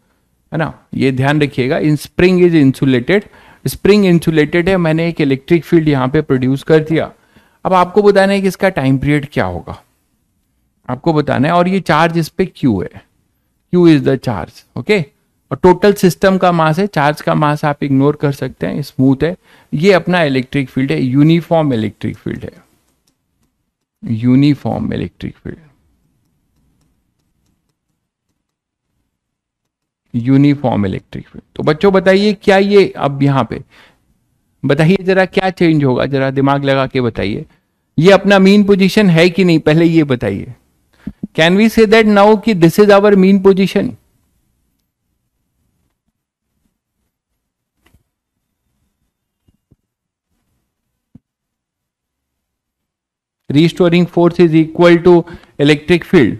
ना, ये ध्यान रखिएगा, इन spring is insulated, spring insulated है, मैंने एक इलेक्ट्रिक फील्ड यहां पे प्रोड्यूस कर दिया। अब आपको बताना है कि इसका टाइम पीरियड क्या होगा, आपको बताना है, और ये चार्ज इस पे क्यू है, Q is the charge, okay. और टोटल सिस्टम का मास है, चार्ज का मास आप इग्नोर कर सकते हैं, स्मूथ है। ये अपना इलेक्ट्रिक फील्ड है, यूनिफॉर्म इलेक्ट्रिक फील्ड है, uniform electric field, uniform electric field. तो बच्चों बताइए क्या ये, अब यहां पे बताइए जरा क्या चेंज होगा, जरा दिमाग लगा के बताइए, ये अपना मीन पोजीशन है कि नहीं, पहले ये बताइए। Can we say that now कि this is our mean position? Restoring force is equal to electric field.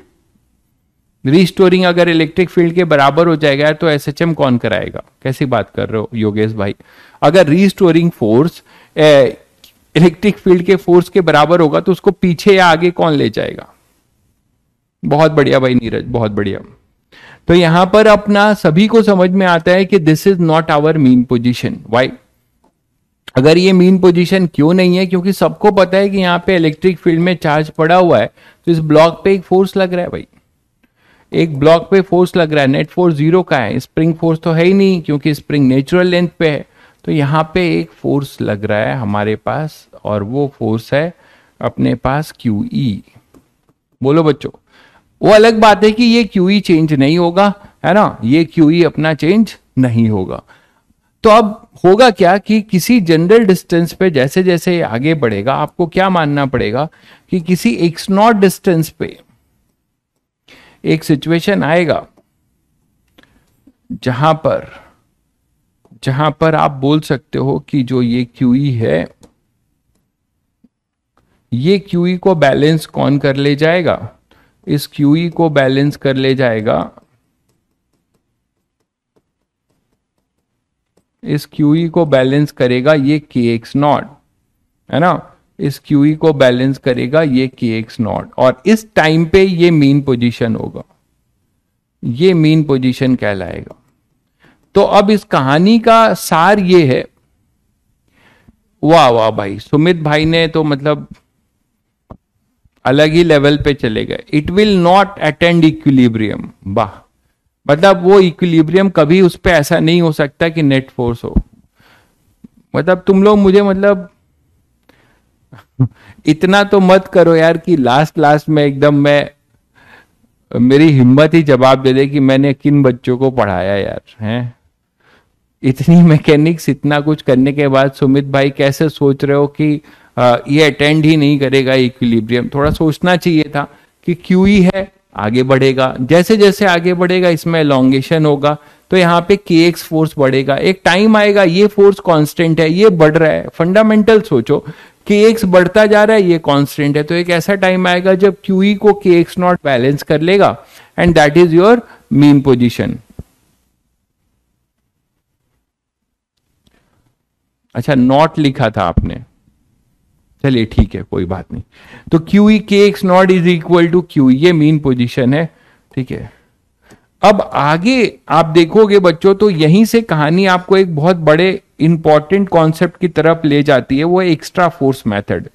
Restoring अगर इलेक्ट्रिक फील्ड के बराबर हो जाएगा तो एसएचएम कौन कराएगा, कैसी बात कर रहे हो योगेश भाई? अगर रीस्टोरिंग फोर्स इलेक्ट्रिक फील्ड के फोर्स के बराबर होगा तो उसको पीछे या आगे कौन ले जाएगा? बहुत बढ़िया भाई नीरज, बहुत बढ़िया। तो यहां पर अपना सभी को समझ में आता है कि this is not our mean position. Why? अगर ये मीन पोजीशन क्यों नहीं है, क्योंकि सबको पता है कि यहाँ पे इलेक्ट्रिक फील्ड में चार्ज पड़ा हुआ है, तो इस ब्लॉक पे एक फोर्स लग रहा है भाई, एक ब्लॉक पे फोर्स लग रहा है। नेट फोर्स 0 का है, स्प्रिंग फोर्स तो है ही नहीं क्योंकि स्प्रिंग नेचुरल लेंथ पे है। तो यहाँ पे एक फोर्स लग रहा है हमारे पास, और वो फोर्स है अपने पास QE। बोलो बच्चों, वो अलग बात है कि ये QE चेंज नहीं होगा, है ना, ये QE अपना चेंज नहीं होगा। तो अब होगा क्या कि किसी जनरल डिस्टेंस पे जैसे जैसे ये आगे बढ़ेगा, आपको क्या मानना पड़ेगा कि किसी x0 डिस्टेंस पे एक सिचुएशन आएगा जहां पर आप बोल सकते हो कि जो ये QE है, ये QE को बैलेंस कौन कर ले जाएगा? इस QE को बैलेंस कर ले जाएगा, इस QE को बैलेंस करेगा ये KX0, है ना, इस QE को बैलेंस करेगा ये KX0, और इस टाइम पे ये मीन पोजीशन होगा, ये मीन पोजीशन कहलाएगा। तो अब इस कहानी का सार ये है, वाह वाह भाई, सुमित भाई ने तो मतलब अलग ही लेवल पे चले गए। It will not attend equilibrium, वाह, मतलब वो इक्विलिब्रियम कभी उस पे ऐसा नहीं हो सकता कि नेट फोर्स हो। मतलब तुम लोग मुझे मतलब इतना तो मत करो यार कि लास्ट में एकदम मेरी हिम्मत ही जवाब दे दे कि मैंने किन बच्चों को पढ़ाया यार, हैं। इतनी मैकेनिक्स, इतना कुछ करने के बाद सुमित भाई कैसे सोच रहे हो कि ये अटेंड ही नहीं करेगा इक्विलिब्रियम? थोड़ा सोचना चाहिए था कि QE है, आगे बढ़ेगा, जैसे जैसे आगे बढ़ेगा इसमें एलोंगेशन होगा, तो यहाँ पे KX फोर्स बढ़ेगा, एक टाइम आएगा ये फोर्स कांस्टेंट है, ये बढ़ रहा है, फंडामेंटल सोचो, KX बढ़ता जा रहा है, ये कांस्टेंट है, तो एक ऐसा टाइम आएगा जब QE को KX0 बैलेंस कर लेगा, and that is your mean position. अच्छा, नॉट लिखा था आपने, चलिए ठीक है, कोई बात नहीं। तो QE KX0 is equal to QE, ये मीन पोजीशन है, ठीक है। अब आगे आप देखोगे बच्चों, तो यहीं से कहानी आपको एक बहुत बड़े इंपॉर्टेंट कॉन्सेप्ट की तरफ ले जाती है, वो एक्स्ट्रा फोर्स मेथड।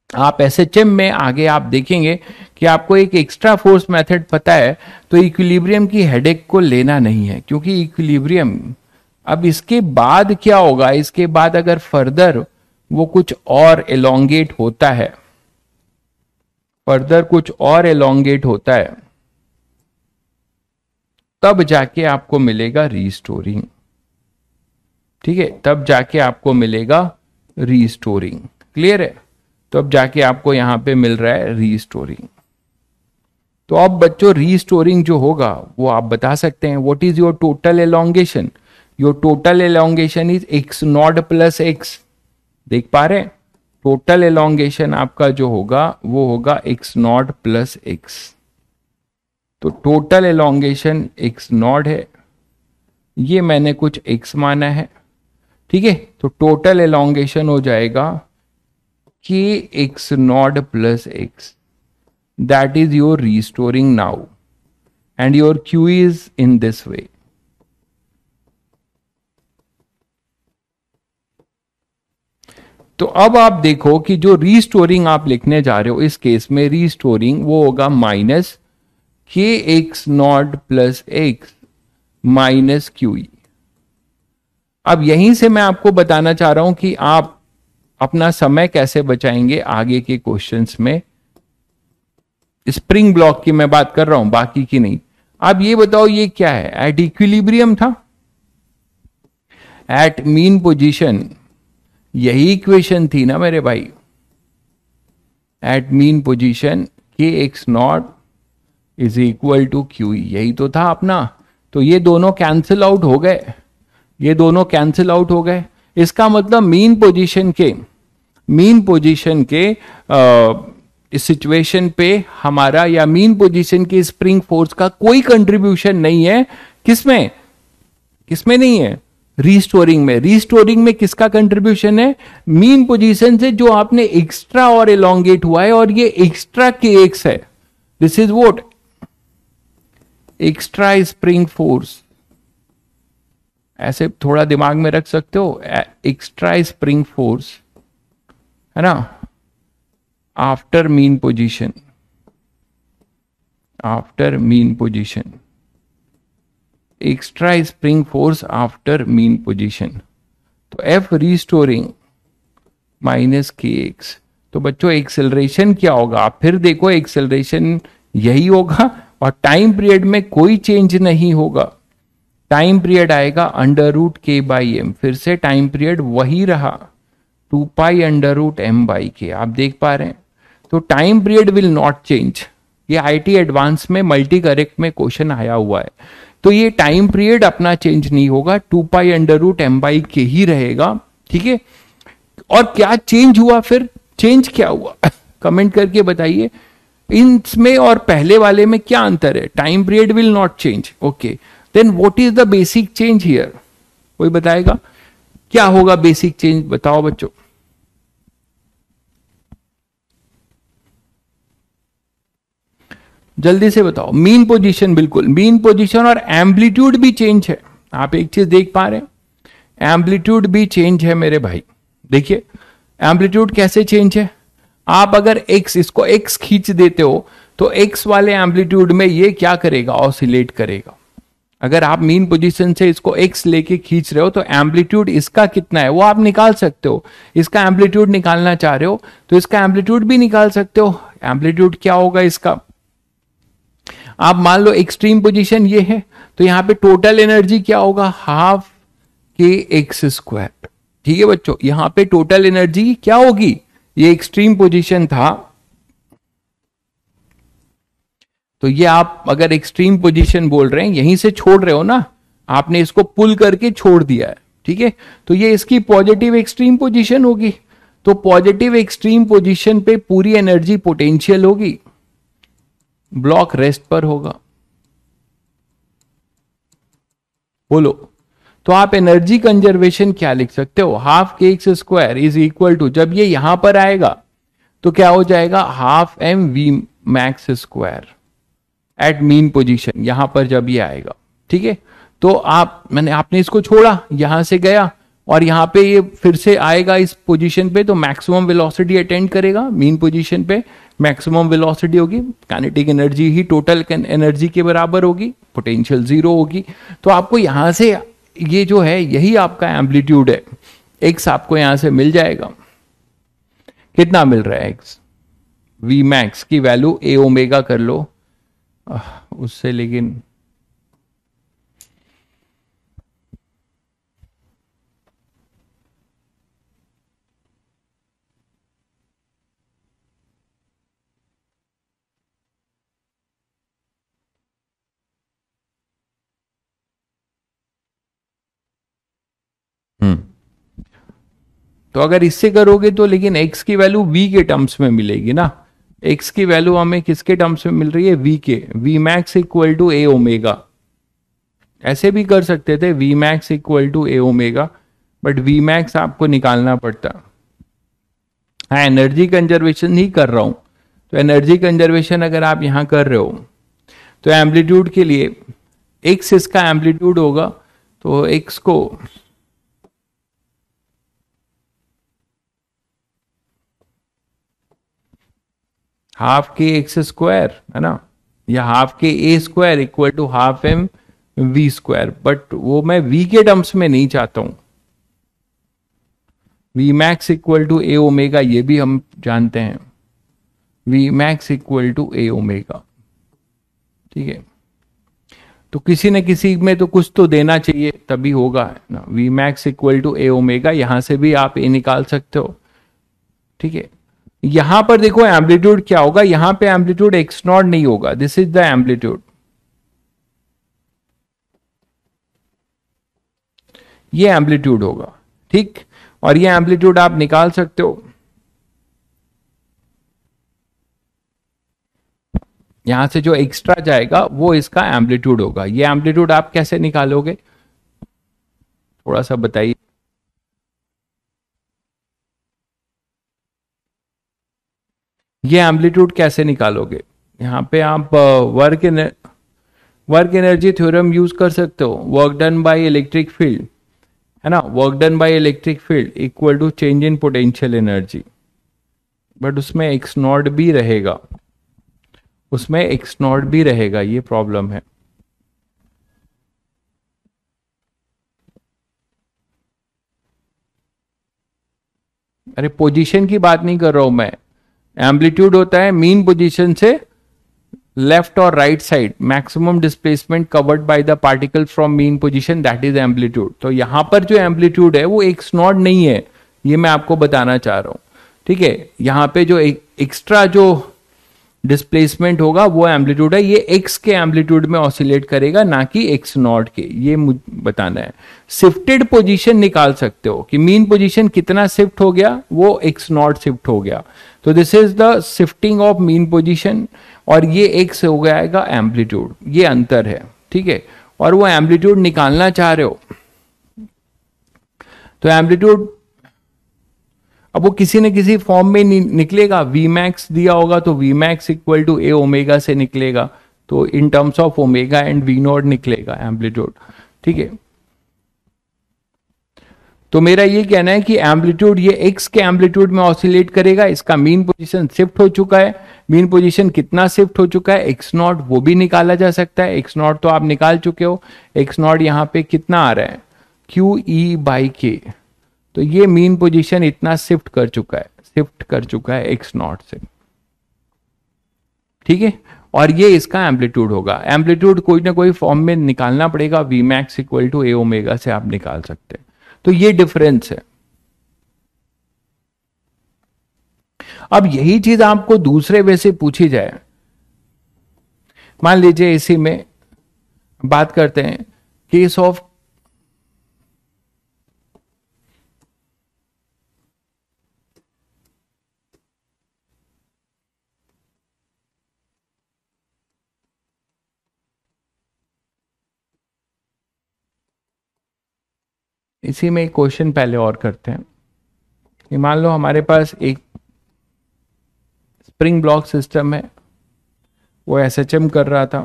आप SHM में आगे आप देखेंगे कि आपको एक एक्स्ट्रा फोर्स मेथड पता है, तो इक्विलिब्रियम की हेडेक को लेना नहीं है, क्योंकि इक्विलिब्रियम अब इसके बाद क्या होगा, इसके बाद अगर फर्दर वो कुछ और एलोंगेट होता है, फर्दर कुछ और एलोंगेट होता है, तब जाके आपको मिलेगा रीस्टोरिंग, ठीक है, तब जाके आपको मिलेगा रीस्टोरिंग। क्लियर है? तो अब जाके आपको यहां पे मिल रहा है रीस्टोरिंग। तो अब बच्चों रीस्टोरिंग जो होगा वो आप बता सकते हैं, what is your total elongation? Your total elongation is x0 plus x। देख पा रहे हैं? टोटल एलोंगेशन आपका जो होगा वो होगा x0 प्लस x। तो टोटल एलोंगेशन x0 है, ये मैंने कुछ x माना है, ठीक है। तो टोटल एलोंगेशन हो जाएगा k x0 plus x, that is your restoring now, and your Q is in this way. तो अब आप देखो कि जो रीस्टोरिंग आप लिखने जा रहे हो, इस केस में रीस्टोरिंग वो होगा minus KX0 plus x minus QE। अब यहीं से मैं आपको बताना चाह रहा हूं कि आप अपना समय कैसे बचाएंगे आगे के क्वेश्चंस में। स्प्रिंग ब्लॉक की मैं बात कर रहा हूं, बाकी की नहीं। अब ये बताओ ये क्या है? एट इक्विलिब्रियम था, एट मीन पोजीशन, यही इक्वेशन थी ना मेरे भाई। At mean position KX0 is equal to QE, यही तो था अपना। तो ये दोनों कैंसिल आउट हो गए, ये दोनों कैंसिल आउट हो गए। इसका मतलब मीन पोजीशन के इस सिचुएशन पे हमारा, या मीन पोजीशन के स्प्रिंग फोर्स का कोई कंट्रीब्यूशन नहीं है। किसमें नहीं है? रीस्टोरिंग में। रीस्टोरिंग में किसका कंट्रीब्यूशन है? मीन पोजीशन से जो आपने एक्स्ट्रा और एलोंगेट हुआ है, और ये एक्स्ट्रा KX है। This is what? Extra spring force. ऐसे थोड़ा दिमाग में रख सकते हो, एक्स्ट्रा स्प्रिंग फोर्स, है ना, after mean position, after mean position, extra spring force after mean position. तो F रीस्टोरिंग माइनस KX। तो बच्चों एक्सेलरेशन क्या होगा, आप फिर देखो एक्सेलरेशन यही होगा और टाइम पीरियड में कोई चेंज नहीं होगा। टाइम पीरियड आएगा under root K by m, फिर से टाइम पीरियड वही रहा 2 pi under root m by K, आप देख पा रहे हैं। तो time period will not change, ये आईटी एडवांस में मल्टी करेक्ट में क्वेश्चन आया हुआ है। तो ये टाइम पीरियड अपना चेंज नहीं होगा, 2 pi under root m by K ही रहेगा, ठीक है। और क्या चेंज हुआ, फिर चेंज क्या हुआ कमेंट करके बताइए। इसमें और पहले वाले में क्या अंतर है, time period will not change, okay, then what is the basic change here, कोई बताएगा क्या होगा बेसिक चेंज, बताओ बच्चों। जल्दी से बताओ। मीन पोजीशन, बिल्कुल मीन पोजीशन, और एम्पलीट्यूड भी चेंज है। आप एक चीज देख पा रहे हैं, एम्पलीट्यूड भी चेंज है मेरे भाई। देखिए एम्पलीट्यूड कैसे चेंज है, आप अगर x, इसको x खींच देते हो तो x वाले एम्पलीट्यूड में ये क्या करेगा, ऑसिलेट करेगा। अगर आप मीन पोजीशन से इसको x लेके खींच रहे हो तो एम्पलीट्यूड इसका कितना है वो आप निकाल सकते हो। इसका एम्पलीट्यूड निकालना चाह रहे हो तो इसका एम्पलीट्यूड भी निकाल सकते हो। एम्पलीट्यूड क्या होगा इसका, आप मान लो एक्सट्रीम पोजीशन ये है तो यहां पे टोटल एनर्जी क्या होगा, हाफ के एक्स स्क्वायर, ठीक है बच्चों। यहां पे टोटल एनर्जी क्या होगी, ये एक्सट्रीम पोजीशन था तो ये आप अगर एक्सट्रीम पोजीशन बोल रहे हैं, यहीं से छोड़ रहे हो ना, आपने इसको पुल करके छोड़ दिया है, ठीक है। तो ये इसकी पॉजिटिव एक्सट्रीम पोजीशन होगी। तो पॉजिटिव एक्सट्रीम पोजीशन पे पूरी एनर्जी पोटेंशियल होगी, ब्लॉक रेस्ट पर होगा। बोलो, तो आप एनर्जी कंजर्वेशन क्या लिख सकते हो, half K x square is equal to, जब ये यहां पर आएगा तो क्या हो जाएगा, half M v max square at mean position, यहां पर जब ये आएगा, ठीक है। तो आपने इसको छोड़ा, यहां से गया और यहां पे ये फिर से आएगा इस पोजीशन पे, तो मैक्सिमम वेलोसिटी अटेंड करेगा मीन पोजीशन पे। मैक्सिमम वेलोसिटी होगी, काइनेटिक एनर्जी ही टोटल एनर्जी के बराबर होगी, पोटेंशियल जीरो होगी। तो आपको यहां से ये जो है यही आपका एम्पलीट्यूड है, एक्स आपको यहां से मिल जाएगा। कितना मिल रहा है एक्स, वी मैक्स की वैल्यू ए ओमेगा कर लो उससे, लेकिन तो अगर इससे करोगे तो, लेकिन x की वैल्यू v के टर्म्स में मिलेगी ना। x की वैल्यू हमें किसके टर्म्स में मिल रही है, v के, v max equal to A omega. ऐसे भी कर सकते थे v max equal to A omega, but v max आपको निकालना पड़ता। हाँ, एनर्जी कंजर्वेशन ही कर रहा हूं, तो एनर्जी कंजर्वेशन अगर आप यहां कर रहे हो तो एम्पलीट्यूड के लिए x इसका एम्पलीट्यूड होगा, तो x को हाफ के एक्स स्क्वायर है ना, या half K A square equal to half M we square, but वो मैं v के टर्म्स में नहीं चाहता हूं। V max equal to A omega, ये भी हम जानते हैं, V max equal to A omega, ठीक है। तो किसी न किसी में तो कुछ तो देना चाहिए तभी होगा ना। V max equal to A omega, यहां से भी आप ए निकाल सकते हो, ठीक है। यहां पर देखो एम्पलीट्यूड क्या होगा, यहां पे एम्पलीट्यूड एक्स नॉट नहीं होगा, दिस इज द एम्पलीट्यूड, ये एम्पलीट्यूड होगा, ठीक। और ये एम्पलीट्यूड आप निकाल सकते हो, यहां से जो एक्स्ट्रा जाएगा वो इसका एम्पलीट्यूड होगा। ये एम्पलीट्यूड आप कैसे निकालोगे, थोड़ा सा बताइए। ये एम्पलीट्यूड कैसे निकालोगे, यहां पे आप वर्क एनर्जी थ्योरम यूज कर सकते हो, work done by electric field है ना, work done by electric field equal to change in potential energy, but उसमें एक्स नॉट भी रहेगा, उसमें एक्स नॉट भी रहेगा, ये प्रॉब्लम है। अरे पोजीशन की बात नहीं कर रहा हूं मैं, एम्पलीट्यूड होता है मीन पोजीशन से लेफ्ट और right side maximum displacement covered by the particle from mean position, that is amplitude. तो यहां पर जो एम्पलीट्यूड है वो एक्स नॉट नहीं है, ये मैं आपको बताना चाह रहा हूं। ठीक है, यहां पे जो एक्स्ट्रा जो डिस्प्लेसमेंट होगा वो एम्पलीट्यूड है, ये एक्स के एम्पलीट्यूड में ऑसिलेट करेगा, ना कि एक्स नॉट के, ये मुझे बताना है। शिफ्टेड पोजीशन निकाल सकते हो कि मीन पोजीशन कितना शिफ्ट हो गया, वो एक्स नॉट शिफ्ट हो गया, तो this is the shifting of mean position, और ये एक्स हो जाएगा एम्पलीट्यूड, ये अंतर है। ठीक है, और वो एम्पलीट्यूड निकालना चाह रहे हो, तो एम्पलीट्यूड अब वो किसी न किसी फॉर्म में निकलेगा। वी मैक्स दिया होगा तो v max equal to A omega से निकलेगा, तो in terms of omega and v not निकलेगा एम्पलीट्यूड। ठीक है, तो मेरा ये कहना है कि एम्पलीट्यूड ये एक्स के एम्पलीट्यूड में ऑसिलेट करेगा, इसका मीन पोजीशन शिफ्ट हो चुका है। मीन पोजीशन कितना शिफ्ट हो चुका है, एक्स नॉट, वो भी निकाला जा सकता है। एक्स नॉट तो आप निकाल चुके हो, एक्स नॉट यहां पे कितना आ रहा है, क्यू ई बाई के, तो ये मीन पोजीशन इतना शिफ्ट कर चुका है, शिफ्ट कर चुका है एक्स नॉट से। ठीक है, और ये इसका एम्पलीट्यूड होगा। एम्पलीट्यूड कोई ना कोई फॉर्म में निकालना पड़ेगा, v max equal to A omega से आप निकाल सकते हैं। तो ये डिफरेंस है। अब यही चीज आपको दूसरे वे से पूछी जाए, मान लीजिए इसी में बात करते हैं केस ऑफ इसी में एक क्वेश्चन पहले और करते हैं कि मान लो हमारे पास एक स्प्रिंग ब्लॉक सिस्टम है, वो एसएचएम कर रहा था।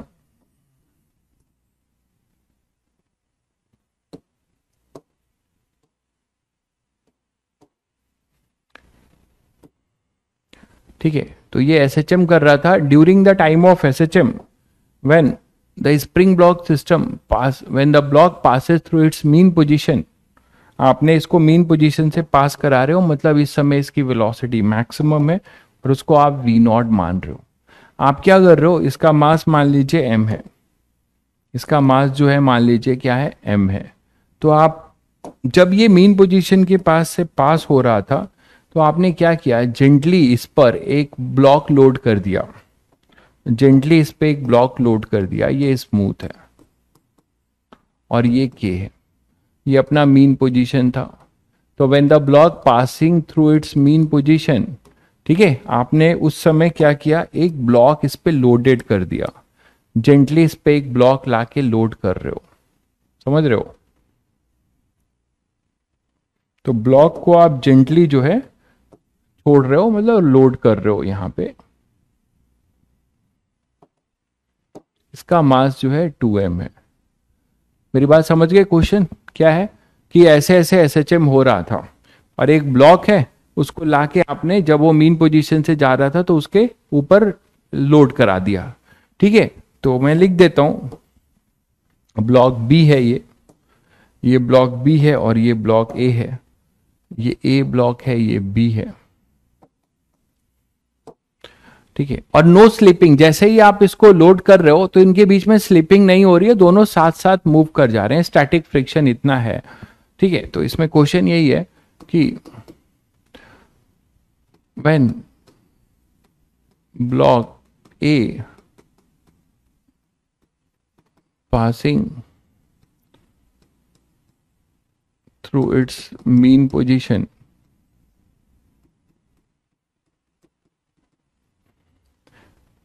ठीक है, तो ये एसएचएम कर रहा था। During the time of SHM when the spring block system pass when the block passes through it's mean position, आपने इसको मीन पोजीशन से पास करा रहे हो, मतलब इस समय इसकी वेलोसिटी मैक्सिमम है और उसको आप वी नॉट मान रहे हो। आप क्या कर रहे हो, इसका मास मान लीजिए एम है, इसका मास जो है मान लीजिए क्या है, एम है। तो आप जब ये मीन पोजीशन के पास से पास हो रहा था, तो आपने क्या किया, जेंटली इस पर एक ब्लॉक लोड कर दिया, जेंटली इस पे एक ब्लॉक लोड कर दिया। ये स्मूथ है और ये के है, ये अपना मीन पोजीशन था। तो when the block passing through it's mean position, ठीक है, आपने उस समय क्या किया, एक ब्लॉक इस पे लोडेड कर दिया, जेंटली इस पे एक ब्लॉक लाके लोड कर रहे हो, समझ रहे हो। तो ब्लॉक को आप जेंटली जो है छोड़ रहे हो, मतलब लोड कर रहे हो यहां पे। इसका मास जो है 2m है। मेरी बात समझ गए, क्वेश्चन क्या है कि ऐसे ऐसे एसएचएम हो रहा था और एक ब्लॉक है, उसको लाके आपने जब वो मीन पोजीशन से जा रहा था तो उसके ऊपर लोड करा दिया। ठीक है, तो मैं लिख देता हूं, ब्लॉक बी है ये ब्लॉक बी है और ये ब्लॉक ए है, ये ए ब्लॉक है, ये बी है। ठीक है, और नो स्लिपिंग, जैसे ही आप इसको लोड कर रहे हो तो इनके बीच में स्लिपिंग नहीं हो रही है, दोनों साथ साथ मूव कर जा रहे हैं, स्टैटिक फ्रिक्शन इतना है। ठीक है, तो इसमें क्वेश्चन यही है कि when block a passing through it's mean position,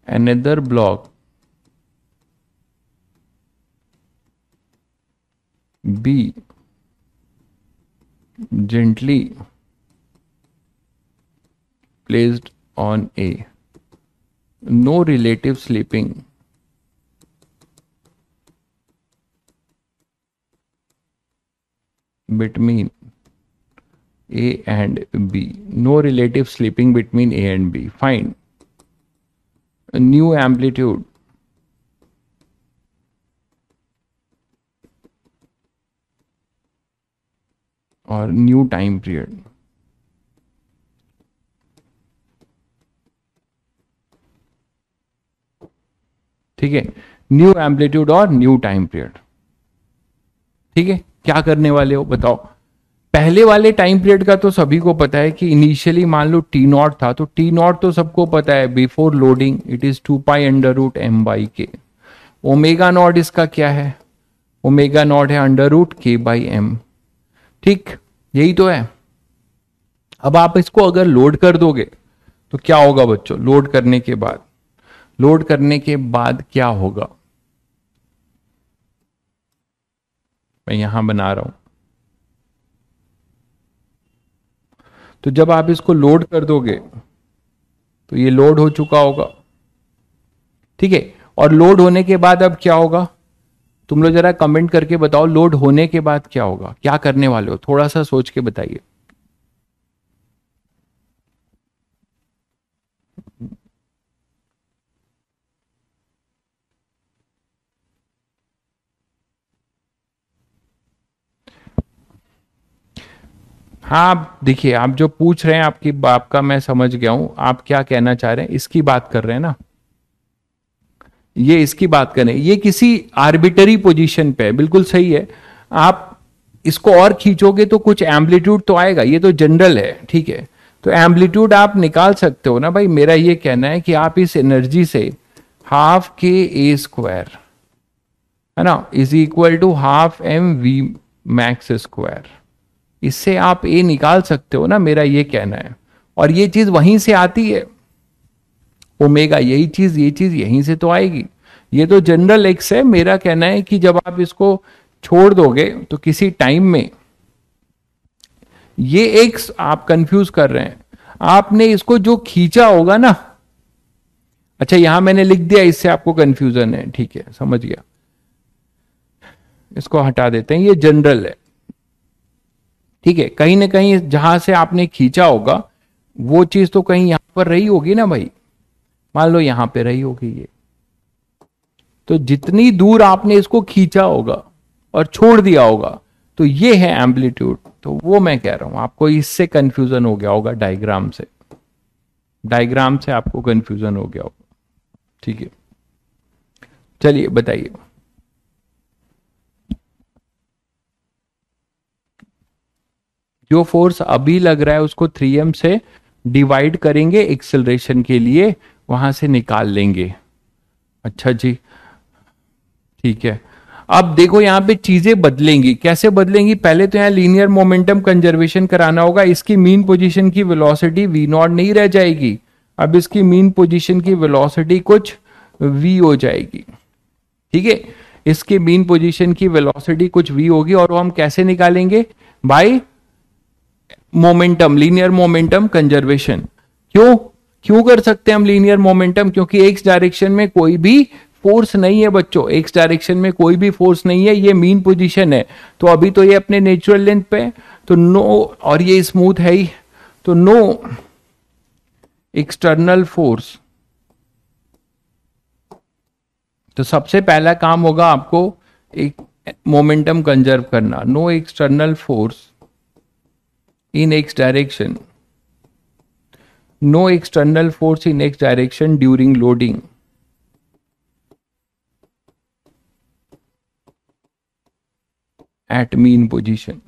another block B gently placed on A, no relative slipping between A and B, no relative slipping between A and B. Find a new amplitude or new time period ठीक है, new amplitude और new time period. ठीक है, क्या करने वाले हो बताओ। पहले वाले टाइम पीरियड का तो सभी को पता है कि इनिशियली मान लो टी नॉट था, तो टी नॉट तो सबको पता है, before loading it is 2 pi under root m/k। Omega not इसका क्या है, ओमेगा नॉट है √k/m। ठीक, यही तो है। अब आप इसको अगर लोड कर दोगे तो क्या होगा बच्चों, लोड करने के बाद, लोड करने के बाद क्या होगा, मैं यहां बना रहा हूं। तो जब आप इसको लोड कर दोगे तो ये लोड हो चुका होगा। ठीक है, और लोड होने के बाद अब क्या होगा, तुम लोग जरा कमेंट करके बताओ, लोड होने के बाद क्या होगा, क्या करने वाले हो, थोड़ा सा सोच के बताइए। हाँ, आप देखिए, आप जो पूछ रहे हैं आपकी बात का मैं समझ गया हूं, आप क्या कहना चाह रहे हैं, इसकी बात कर रहे हैं ना, ये इसकी बात करें, ये किसी आर्बिटरी पोजीशन पे है, बिल्कुल सही है। आप इसको और खींचोगे तो कुछ एम्पलीट्यूड तो आएगा, ये तो जनरल है। ठीक है, तो एम्पलीट्यूड आप निकाल सकते हो ना भाई। मेरा ये कहना है कि आप इस एनर्जी से ½ k a² है ना is equal to ½ mv max², इससे आप ए निकाल सकते हो ना, मेरा ये कहना है। और ये चीज वहीं से आती है, ओमेगा, यही चीज, ये चीज यहीं से तो आएगी। ये तो जनरल एक्स है। मेरा कहना है कि जब आप इसको छोड़ दोगे तो किसी टाइम में ये एक्स आप कंफ्यूज कर रहे हैं, आपने इसको जो खींचा होगा ना, अच्छा यहां मैंने लिख दिया, इससे आपको कंफ्यूजन है। ठीक है, समझ गया, इसको हटा देते हैं, ये जनरल है। ठीक है, कहीं ना कहीं जहां से आपने खींचा होगा वो चीज तो कहीं यहां पर रही होगी ना भाई, मान लो यहां पे रही होगी ये, तो जितनी दूर आपने इसको खींचा होगा और छोड़ दिया होगा तो ये है एम्पलीट्यूड। तो वो मैं कह रहा हूं, आपको इससे कंफ्यूजन हो गया होगा, डायग्राम से, डायग्राम से आपको कंफ्यूजन हो गया होगा। ठीक है, चलिए बताइए। जो फोर्स अभी लग रहा है उसको 3m से डिवाइड करेंगे एक्सेलरेशन के लिए, वहां से निकाल लेंगे। अच्छा जी, ठीक है। अब देखो यहां पे चीजें बदलेंगी, कैसे बदलेंगी, पहले तो यहां लीनियर मोमेंटम कंजर्वेशन कराना होगा। इसकी मीन पोजीशन की वेलोसिटी v0 नहीं रह जाएगी, अब इसकी मीन पोजीशन की वेलोसिटी कुछ v हो जाएगी। ठीक है, इसकी मीन पोजीशन की वेलोसिटी कुछ v होगी, और वो हम कैसे निकालेंगे, by momentum, linear momentum conservation. क्यों क्यों कर सकते हैं हम लीनियर मोमेंटम, क्योंकि एक्स डायरेक्शन में कोई भी फोर्स नहीं है बच्चों, एक्स डायरेक्शन में कोई भी फोर्स नहीं है, ये मीन पोजीशन है। तो अभी तो ये अपने नेचुरल लेंथ पे है, तो नो, और ये स्मूथ है ही, तो नो एक्सटर्नल फोर्स। तो सबसे पहला काम होगा आपको एक मोमेंटम कंजर्व करना, no external force in x direction, no external force in x direction during loading at mean position।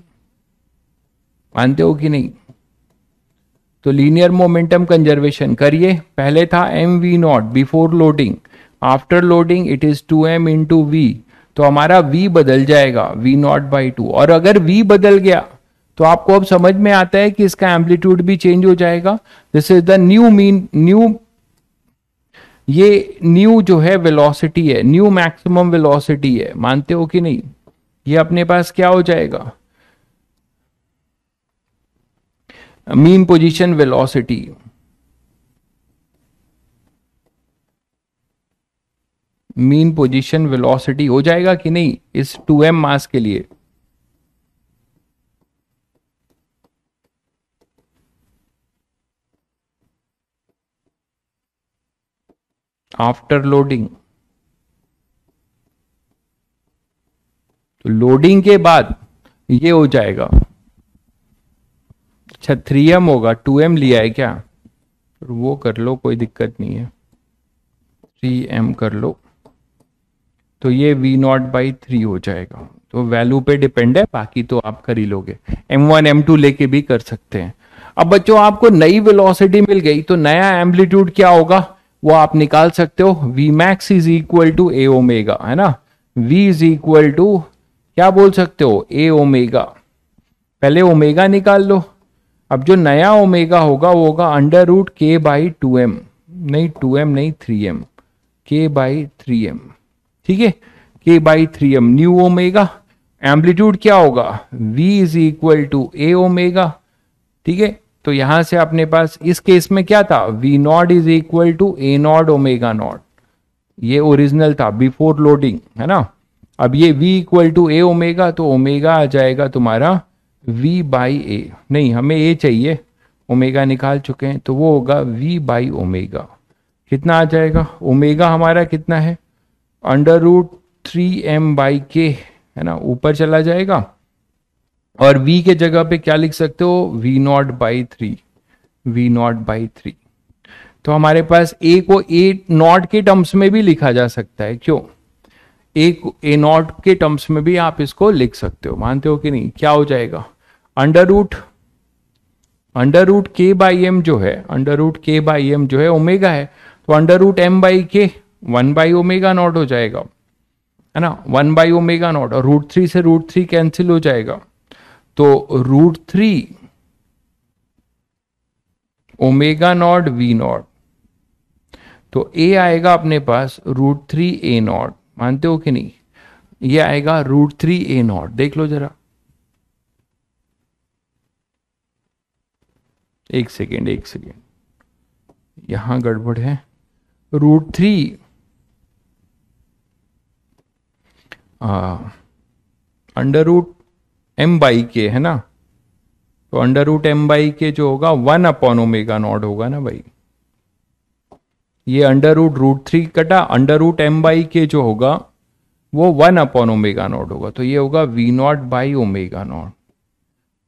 मानते हो कि नहीं, तो लीनियर मोमेंटम कंजर्वेशन करिए। पहले था mv0 before loading, after loading it is 2m into v, तो हमारा v बदल जाएगा v0/2, और अगर v बदल गया तो आपको अब समझ में आता है कि इसका एम्पलीट्यूड भी चेंज हो जाएगा। This is the new mean, new, ये न्यू जो है वेलोसिटी है, न्यू मैक्सिमम वेलोसिटी है, मानते हो कि नहीं। ये अपने पास क्या हो जाएगा, mean position velocity. Mean position velocity हो जाएगा कि नहीं इस 2m मास के लिए। आफ्टर लोडिंग, तो लोडिंग के बाद ये हो जाएगा, अच्छा 3m होगा, 2m लिया है क्या, वो कर लो, कोई दिक्कत नहीं है, 3m कर लो। तो ये V0/3 हो जाएगा। तो वैल्यू पे डिपेंड है, बाकी तो आप कर ही लोगे। M1 M2 लेके भी कर सकते हैं। अब बच्चों आपको नई वेलोसिटी मिल गई तो नया एम्पलीट्यूड क्या होगा वो आप निकाल सकते हो। V max is equal to A omega, है ना। V इज इक्वल टू क्या बोल सकते हो, ए ओमेगा। पहले ओमेगा निकाल लो। अब जो नया ओमेगा होगा वो होगा √k/2m, नहीं 2m नहीं 3m, k/3m, ठीक है। k/3m new omega. एम्पलीट्यूड क्या होगा, v is equal to A omega, ठीक है। तो यहां से अपने पास इस केस में क्या था, V0 is equal to A0 omega not, ये ओरिजिनल था बिफोर लोडिंग, है ना। अब ये V equal to A omega, तो ओमेगा आ जाएगा तुम्हारा V/a, नहीं हमें A चाहिए, ओमेगा निकाल चुके हैं, तो वो होगा V/ओमेगा। कितना आ जाएगा, ओमेगा हमारा कितना है, √3m/k, है ना, ऊपर चला जाएगा। और V के जगह पे क्या लिख सकते हो, V0/3, V0/3। तो हमारे पास A को A0 के टर्म्स में भी लिखा जा सकता है, क्यों, A0 के टर्म्स में भी आप इसको लिख सकते हो, मानते हो कि नहीं। क्या हो जाएगा, अंडर रूट k/m जो है, √k/m जो है ओमेगा है, तो √m/k 1/ओमेगा नॉट हो जाएगा, है ना, 1/ओमेगा नॉट। और √3 से √3 कैंसिल हो जाएगा, तो √3 ओमेगा नॉट V0, तो A आएगा अपने पास √3A0, मानते हो कि नहीं। ये आएगा √3A0, देख लो जरा, एक सेकेंड यहां गड़बड़ है। √3 अंडर रूट m/k है ना, तो अंडर रूट m/k जो होगा 1/ओमेगा नॉट होगा ना भाई। ये √3 कटा, अंडर रूट m/k जो होगा वो 1/ओमेगा नॉट होगा, तो ये होगा V0/ओमेगा नॉट।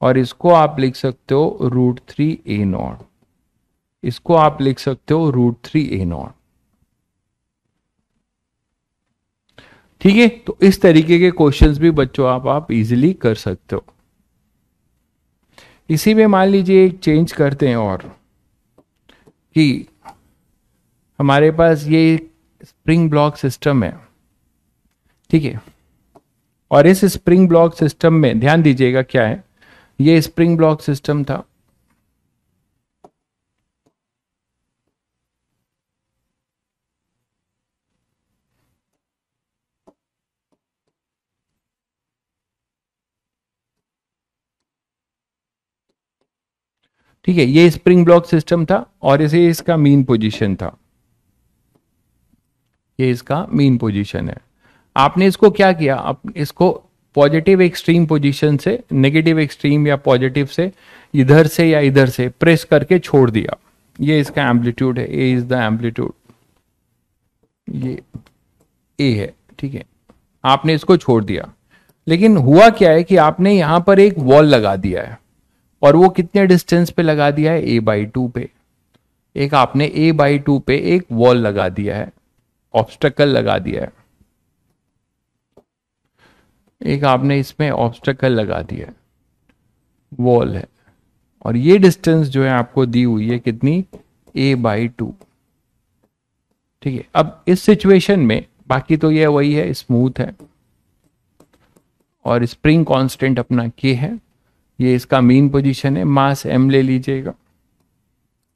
और इसको आप लिख सकते हो √3A0, इसको आप लिख सकते हो √3A0, ठीक है। तो इस तरीके के क्वेश्चंस भी बच्चों आप इजीली कर सकते हो। इसी में मान लीजिए एक चेंज करते हैं, और कि हमारे पास ये स्प्रिंग ब्लॉक सिस्टम है, ठीक है। और इस स्प्रिंग ब्लॉक सिस्टम में ध्यान दीजिएगा क्या है, ये स्प्रिंग ब्लॉक सिस्टम था, ठीक है। ये स्प्रिंग ब्लॉक सिस्टम था और इसे इसका मीन पोजीशन था, ये इसका मीन पोजीशन है। आपने इसको क्या किया, आप इसको पॉजिटिव एक्सट्रीम पोजीशन से नेगेटिव एक्सट्रीम या पॉजिटिव से इधर से या इधर से प्रेस करके छोड़ दिया। ये इसका एम्पलीट्यूड है, ए इज द एम्पलीट्यूड, ये ए है, ठीक है। आपने इसको छोड़ दिया, लेकिन हुआ क्या है कि आपने यहां पर एक वॉल लगा दिया है, और वो कितने डिस्टेंस पे लगा दिया है, A/2 पे। एक आपने A/2 पे एक वॉल लगा दिया है, ऑब्स्टकल लगा दिया है, एक आपने इसमें ऑब्स्टकल लगा दिया है, वॉल है। और ये डिस्टेंस जो है आपको दी हुई है कितनी, A/2, ठीक है। अब इस सिचुएशन में बाकी तो ये वही है, स्मूथ है, और स्प्रिंग कांस्टेंट अपना K है। ये इसका मीन पोजीशन है, मास m ले लीजिएगा,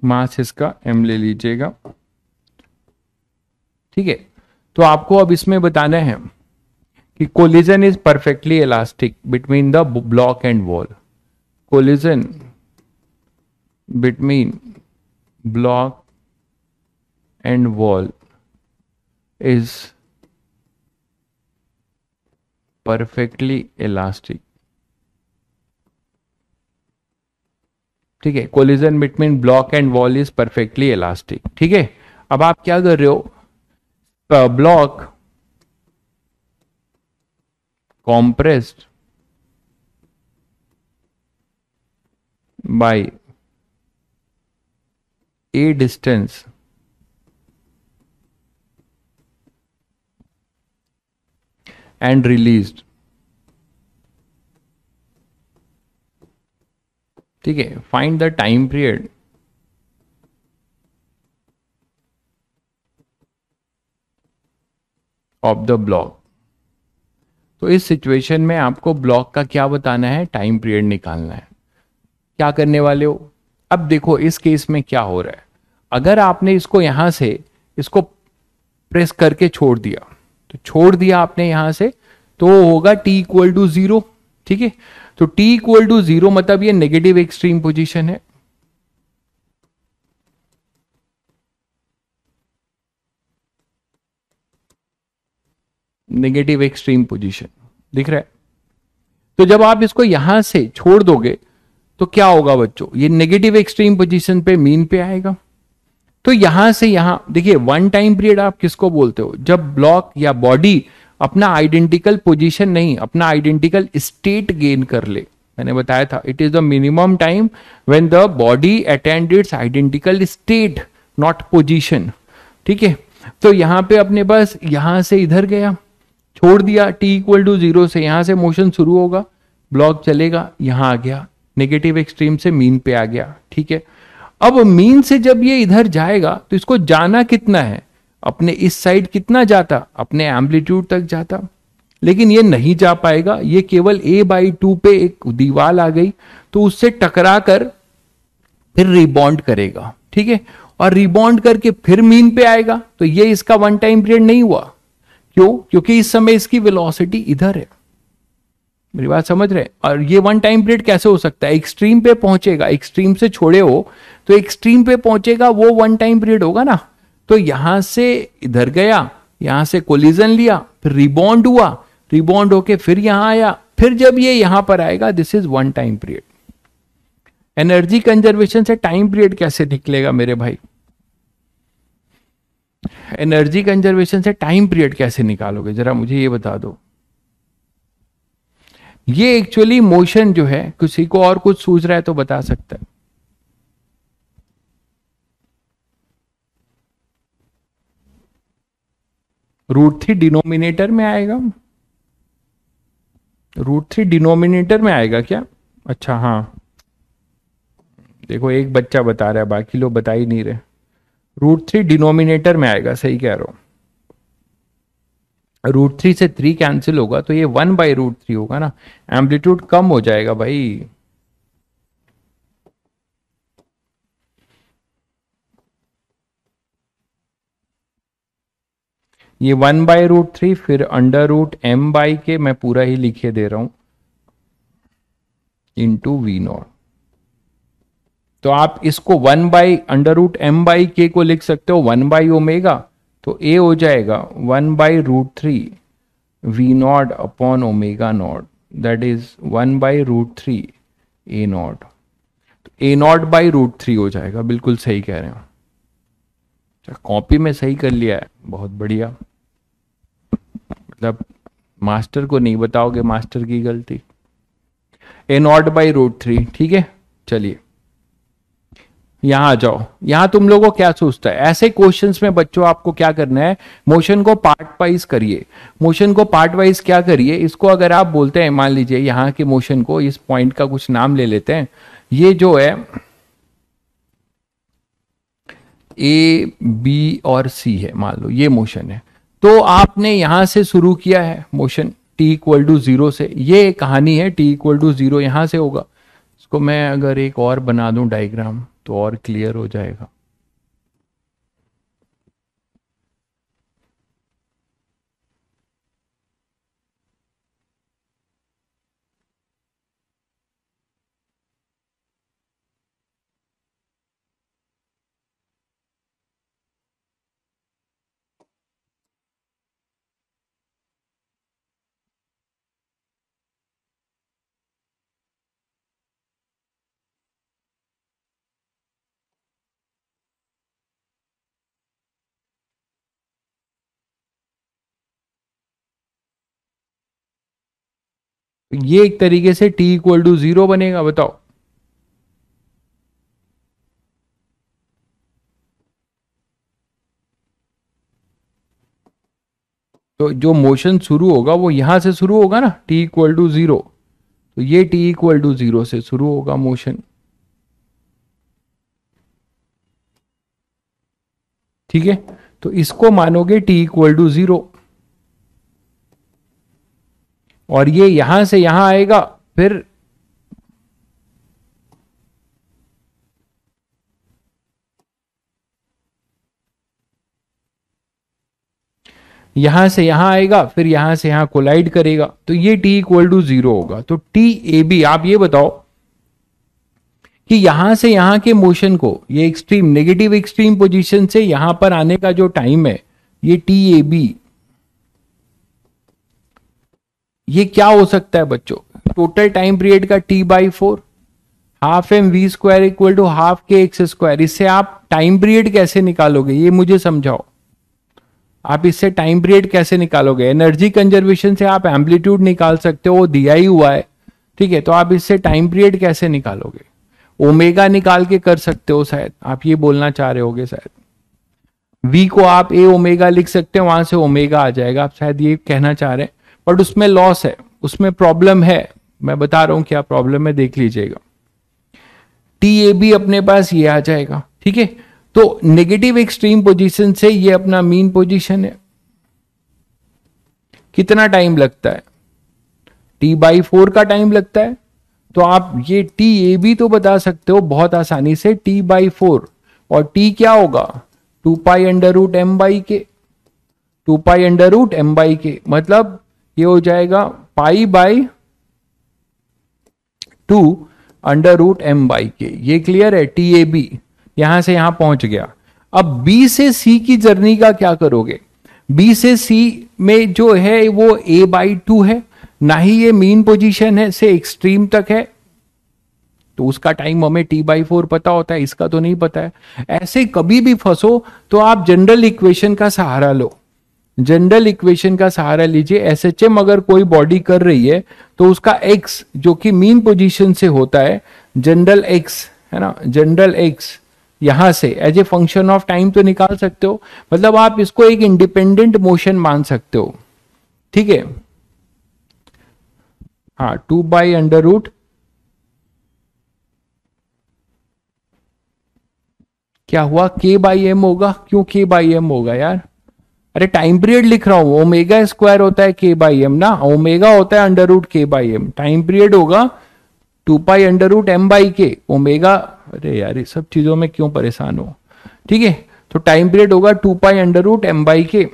मास इसका m ले लीजिएगा, ठीक है। तो आपको अब इसमें बताना है कि collision is perfectly elastic between the block and wall. Collision between block and wall is perfectly elastic, ठीक है। Collision between block and wall is perfectly elastic, ठीक है। अब आप क्या कर रहे हो, block compressed by a distance and released. ठीक है, find the time period of the block. तो इस सिचुएशन में आपको ब्लॉक का क्या बताना है, टाइम पीरियड निकालना है। क्या करने वाले हो, अब देखो इस केस में क्या हो रहा है। अगर आपने इसको यहां से इसको प्रेस करके छोड़ दिया, तो छोड़ दिया आपने यहां से, तो होगा टी इक्वल टू जीरो। ठीक है, तो टी इक्वल टू जीरो मतलब ये नेगेटिव एक्सट्रीम पोजीशन है। नेगेटिव एक्सट्रीम पोजीशन दिख रहा है। तो जब आप इसको यहां से छोड़ दोगे तो क्या होगा बच्चों, ये नेगेटिव एक्सट्रीम पोजीशन पे मीन पे आएगा। तो यहां से यहां देखिए, वन टाइम पीरियड आप किसको बोलते हो, जब ब्लॉक या बॉडी अपना आइडेंटिकल पोजीशन नहीं, अपना आइडेंटिकल स्टेट गेन कर ले। मैंने बताया था it is the minimum time when the body attend it's identical state, not position. ठीक है, तो यहां पे अपने पास यहां से इधर गया, छोड़ दिया टी इक्वल टू जीरो से, यहां से मोशन शुरू होगा, ब्लॉक चलेगा, यहां आ गया नेगेटिव एक्सट्रीम से मीन पे आ गया। ठीक है, अब मीन से जब ये इधर जाएगा तो इसको जाना कितना है, अपने इस साइड कितना जाता, अपने एम्पलीट्यूड तक जाता, लेकिन ये नहीं जा पाएगा। ये केवल a/2 पे एक दीवार आ गई तो उससे टकरा कर फिर रिबॉन्ड करेगा। ठीक है, और रिबॉन्ड करके फिर मीन पे आएगा, तो ये इसका वन टाइम पीरियड नहीं हुआ। क्यों, क्योंकि इस समय इसकी वेलोसिटी इधर है। मेरी बात समझ रहे हैं। और ये वन टाइम पीरियड कैसे हो सकता है, एक्सट्रीम पे पहुंचेगा, एक्सट्रीम से छोड़े हो तो एक्सट्रीम पे पहुंचेगा, वो वन टाइम पीरियड होगा ना। तो यहां से इधर गया, यहां से कोलिजन लिया, फिर रिबॉन्ड हुआ, रिबॉन्ड होके फिर यहां आया, फिर जब ये यहां पर आएगा, this is one time period. Energy conservation से टाइम पीरियड कैसे निकलेगा मेरे भाई, एनर्जी कंजर्वेशन से टाइम पीरियड कैसे निकालोगे, जरा मुझे ये बता दो। ये एक्चुअली मोशन जो है, किसी को और कुछ सूझ रहा है तो बता सकता है। √3 डिनोमिनेटर में आएगा, √3 डिनोमिनेटर में आएगा क्या। अच्छा हाँ, देखो एक बच्चा बता रहा है, बाकी लोग बता ही नहीं रहे। √3 डिनोमिनेटर में आएगा, सही कह रहा हूं। √3 से 3 कैंसिल होगा तो ये 1/√3 होगा ना, एम्पलीट्यूड कम हो जाएगा भाई। ये 1/√3 फिर √m के, मैं पूरा ही लिखे दे रहा हूं, इंटू V0। तो आप इसको 1/√m/k को लिख सकते हो 1/ω, तो a हो जाएगा 1/√3 V0 upon ω0, that is 1/√3 A0। तो A0/√3 हो जाएगा, बिल्कुल सही कह रहे हो। कॉपी में सही कर लिया है, बहुत बढ़िया। मतलब मास्टर को नहीं बताओगे, मास्टर की गलती। A0/√3, ठीक है। चलिए यहां आ जाओ। यहां तुम लोगों को क्या सोचता है, ऐसे क्वेश्चंस में बच्चों आपको क्या करना है, मोशन को पार्ट वाइज करिए। मोशन को पार्ट वाइज क्या करिए, इसको अगर आप बोलते हैं, मान लीजिए यहां के मोशन को, इस पॉइंट का कुछ नाम ले लेते हैं, ये जो है A, B और C है, मान लो ये मोशन है। तो आपने यहां से शुरू किया है मोशन t=0 से, ये कहानी है, t=0 यहां से होगा। इसको मैं अगर एक और बना दूं डायग्राम तो और क्लियर हो जाएगा। ये एक तरीके से t=0 बनेगा, बताओ। तो जो मोशन शुरू होगा वो यहां से शुरू होगा ना, t इक्वल टू 0, तो ये t इक्वल टू 0 से शुरू होगा मोशन। ठीक है, तो इसको मानोगे t इक्वल टू 0, और ये यहां से यहां आएगा, फिर यहां से यहां आएगा, फिर यहां से यहां कोलाइड करेगा, तो ये t इक्वल टू 0 होगा। तो टी ए बी, आप ये बताओ कि यहां से यहां के मोशन को, ये एक्सट्रीम नेगेटिव एक्सट्रीम पोजीशन से यहां पर आने का जो टाइम है, ये टी ए बी, ये क्या हो सकता है बच्चों? टोटल टाइम पीरियड का t/4, half M we square equal to half K x square. इससे आप टाइम पीरियड कैसे निकालोगे, ये मुझे समझाओ। आप इससे टाइम पीरियड कैसे निकालोगे? एनर्जी कंजर्वेशन से आप एम्पलीट्यूड निकाल सकते हो, वो दिया ही हुआ है। ठीक है, तो आप इससे टाइम पीरियड कैसे निकालोगे? ओमेगा निकाल के कर सकते हो शायद, आप ये बोलना चाह रहे होगे शायद। v को आप ए ओमेगा लिख सकते हैं, वहां से ओमेगा आ जाएगा, आप शायद ये कहना चाह रहे हैं। बट उसमें लॉस है, उसमें प्रॉब्लम है, मैं बता रहा हूं क्या प्रॉब्लम है, देख लीजिएगा। टी ए बी अपने पास ये आ जाएगा। ठीक है, तो नेगेटिव एक्सट्रीम पोजीशन से ये अपना मीन पोजीशन है। कितना टाइम लगता है? t/4 का टाइम लगता है। तो आप ये टी ए बी तो बता सकते हो बहुत आसानी से, t/4, और t क्या होगा? 2π√m/k, 2π√m/k, मतलब ये हो जाएगा π/2√m/k। ये क्लियर है? टी ए बी यहां से यहां पहुंच गया। अब बी से सी की जर्नी का क्या करोगे? बी से सी में जो है वो a/2 है, ना ही ये मीन पोजीशन है से एक्सट्रीम तक है, तो उसका टाइम हमें t/4 पता होता है, इसका तो नहीं पता है। ऐसे कभी भी फंसो तो आप जनरल इक्वेशन का सहारा लो, जनरल इक्वेशन का सहारा लीजिए। एसएचएम अगर कोई बॉडी कर रही है तो उसका एक्स जो कि मीन पोजीशन से होता है, जनरल एक्स है ना, जनरल एक्स यहां से as a function of time तो निकाल सकते हो, मतलब आप इसको एक इंडिपेंडेंट मोशन मान सकते हो। ठीक है, हाँ, 2/√, क्या हुआ, k/m होगा। क्यों k/m होगा यार? अरे टाइम पीरियड लिख रहा हूं, ओमेगा स्क्वायर होता है k/m ना, ओमेगा होता है √k/m, टाइम पीरियड होगा 2π√m/k ओमेगा। अरे यार ये सब चीजों में क्यों परेशान हो? ठीक है, तो टाइम पीरियड होगा 2π√m/k।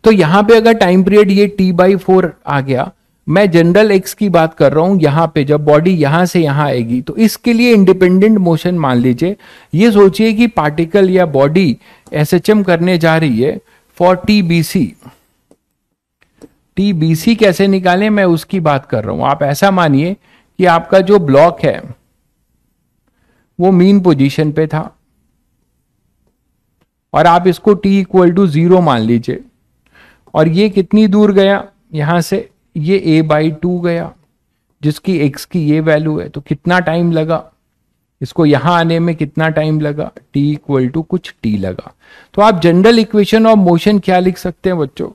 तो यहां पे अगर टाइम पीरियड ये t/4 आ गया, मैं जनरल एक्स की बात कर रहा हूं, यहां पे जब बॉडी यहां से यहां आएगी तो इसके लिए इंडिपेंडेंट मोशन मान लीजिए। ये सोचिए कि पार्टिकल या बॉडी एसएचएम करने जा रही है फॉर टीबीसी। टीबीसी कैसे निकालें, मैं उसकी बात कर रहा हूं। आप ऐसा मानिए कि आपका जो ब्लॉक है वो मीन पोजीशन पे था, और आप इसको t इक्वल टू 0 मान लीजिए, और ये कितनी दूर गया यहां से? ये a/2 गया, जिसकी x की ये वैल्यू है। तो कितना टाइम लगा इसको यहां आने में, कितना टाइम लगा? t इक्वल टू कुछ t लगा। तो आप जनरल इक्वेशन ऑफ मोशन क्या लिख सकते हैं बच्चों?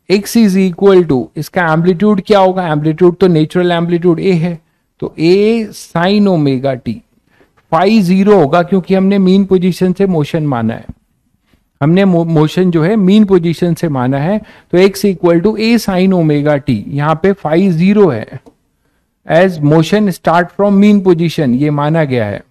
x इज इक्वल टू, इसका एम्पलीट्यूड क्या होगा? एम्पलीट्यूड तो नेचुरल एम्पलीट्यूड a है, तो a sin omega t। Phi 0 होगा क्योंकि हमने मीन पोजीशन से मोशन माना है, हमने मोशन जो है मीन पोजीशन से माना है। तो x equal to a sin omega t, यहां पे फाई 0 है, as motion start from mean position, ये माना गया है।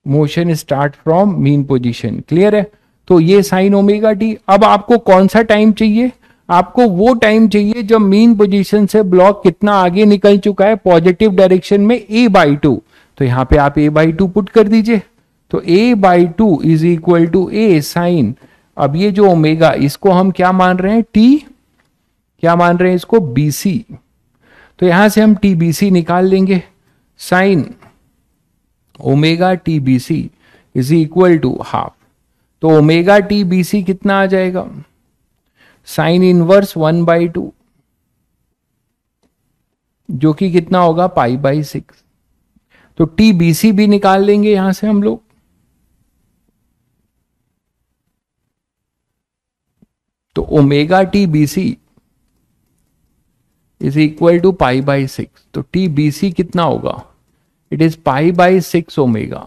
Motion start from mean position, clear है? तो ये साइन ओमेगा टी। अब आपको कौन सा टाइम चाहिए? आपको वो टाइम चाहिए जब मीन पोजीशन से ब्लॉक कितना आगे निकल चुका है, पॉजिटिव डायरेक्शन में a/2। तो यहां पे आप a/2 पुट कर दीजिए, तो a/2 is equal to a sine, अब ये जो ओमेगा इसको हम क्या मान रहे हैं? t, क्या मान रहे हैं इसको? bc। तो यहां से हम tbc निकाल लेंगे, sine omega tbc is equal to half. तो ओमेगा tbc कितना आ जाएगा? साइन इनवर्स 1/2, जो कि कितना होगा? π/6। तो टी बी सी भी निकाल लेंगे यहां से हम लोग। तो omega t b c is equal to pi by 6। तो टी बी सी कितना होगा? It is pi by 6 omega.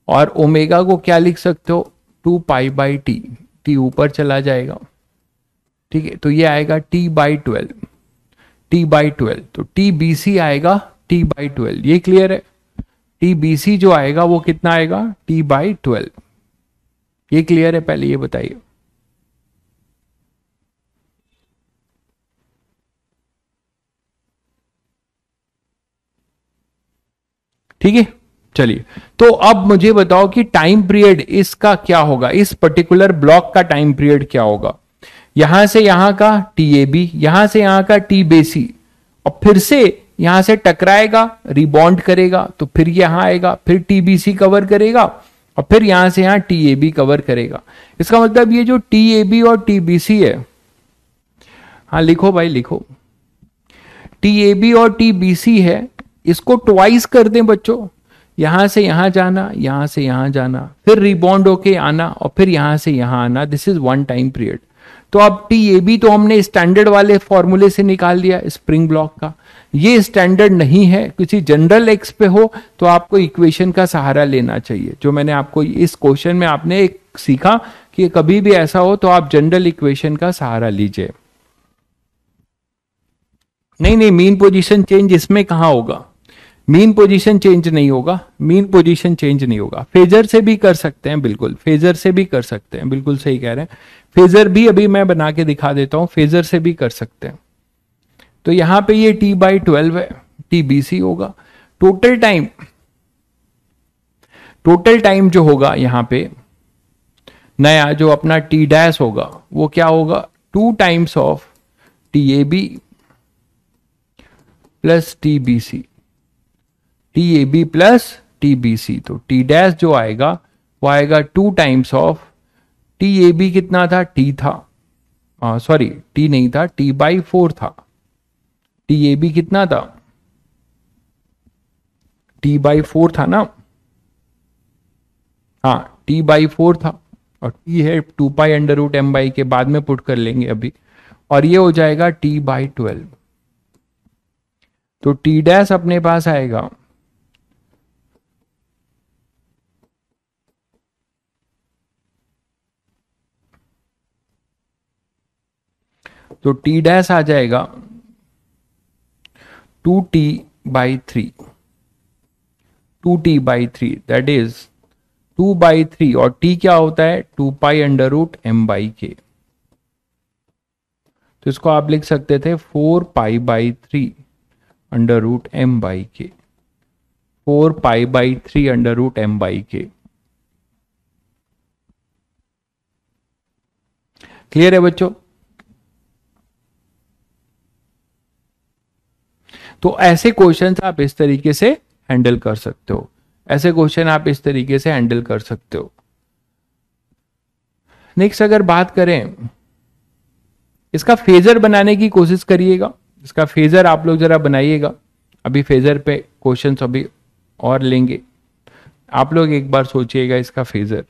और ओमेगा को क्या लिख सकते हो? 2 पाई बाई टी। टी ऊपर चला जाएगा, ठीक है, तो ये आएगा टी बाई 12। टी बाई 12, तो टी बी सी आएगा टी बाई 12। ये क्लियर है? टी बी सी जो आएगा वो कितना आएगा? T by 12। ये क्लियर है? पहले ये बताइए। ठीक है, चलिए। तो अब मुझे बताओ कि टाइम पीरियड इसका क्या होगा, इस पर्टिकुलर ब्लॉक का टाइम पीरियड क्या होगा? यहां से यहां का टी ए बी, यहां से यहां का टी बी सी, और फिर से यहां से टकराएगा, रिबॉन्ड करेगा, तो फिर यहां आएगा, फिर टी बी सी कवर करेगा, और फिर यहां से यहां टी ए बी कवर करेगा। इसका मतलब ये जो टी ए बी और टी बी सी है, हाँ लिखो भाई लिखो, टी ए बी और टी बी सी है, इसको ट्वाइस कर दें बच्चों। यहां से यहां जाना, यहां से यहां जाना, फिर रिबॉन्ड होके आना, और फिर यहां से यहां आना। This is one time period. तो अब टी ए बी तो हमने स्टैंडर्ड वाले फॉर्मूले से निकाल दिया स्प्रिंग ब्लॉक का। ये स्टैंडर्ड नहीं है, किसी जनरल एक्स पे हो तो आपको इक्वेशन का सहारा लेना चाहिए। जो मैंने आपको इस क्वेश्चन में आपने एक सीखा कि कभी भी ऐसा हो तो आप जनरल इक्वेशन का सहारा लीजिए। नहीं नहीं, मीन पोजीशन चेंज इसमें कहां होगा? मीन पोजीशन चेंज नहीं होगा, मीन पोजीशन चेंज नहीं होगा। फेजर से भी कर सकते हैं, बिल्कुल फेजर से भी कर सकते हैं, बिल्कुल सही कह रहे हैं। फेजर भी अभी मैं बना के दिखा देता हूं, फेजर से भी कर सकते हैं। तो यहां पे ये टी बाई 12 है, टी बी सी होगा। टोटल टाइम जो होगा यहां पे नया जो अपना टी डैश होगा वो क्या होगा? 2 times of t a b plus t b c, t a b plus t b c. तो टी डैश जो आएगा वो आएगा 2 times of t a b. कितना था? टी था, सॉरी टी नहीं था, टी बाई 4 था। टी ए बी कितना था? टी बाई 4 था ना, हाँ टी बाई 4 था, और टी है 2 pi under root m by k, बाद में पुट कर लेंगे अभी। और ये हो जाएगा टी बाई 12। तो टी डैश अपने पास आएगा तो टी डैश आ जाएगा 2t by 3, 2t by 3 is is 2 by 3। और t क्या होता है? 2 pi under root m by के। तो इसको आप लिख सकते थे 4 pi by 3 under root m by k, 4 pi by 3 under root m by k. Clear है बच्चों? तो ऐसे क्वेश्चंस आप इस तरीके से हैंडल कर सकते हो, ऐसे क्वेश्चन आप इस तरीके से हैंडल कर सकते हो। नेक्स्ट अगर बात करें, इसका फेजर बनाने की कोशिश करिएगा। इसका फेजर आप लोग जरा बनाइएगा। अभी फेजर पे क्वेश्चंस अभी और लेंगे, आप लोग एक बार सोचिएगा इसका फेजर।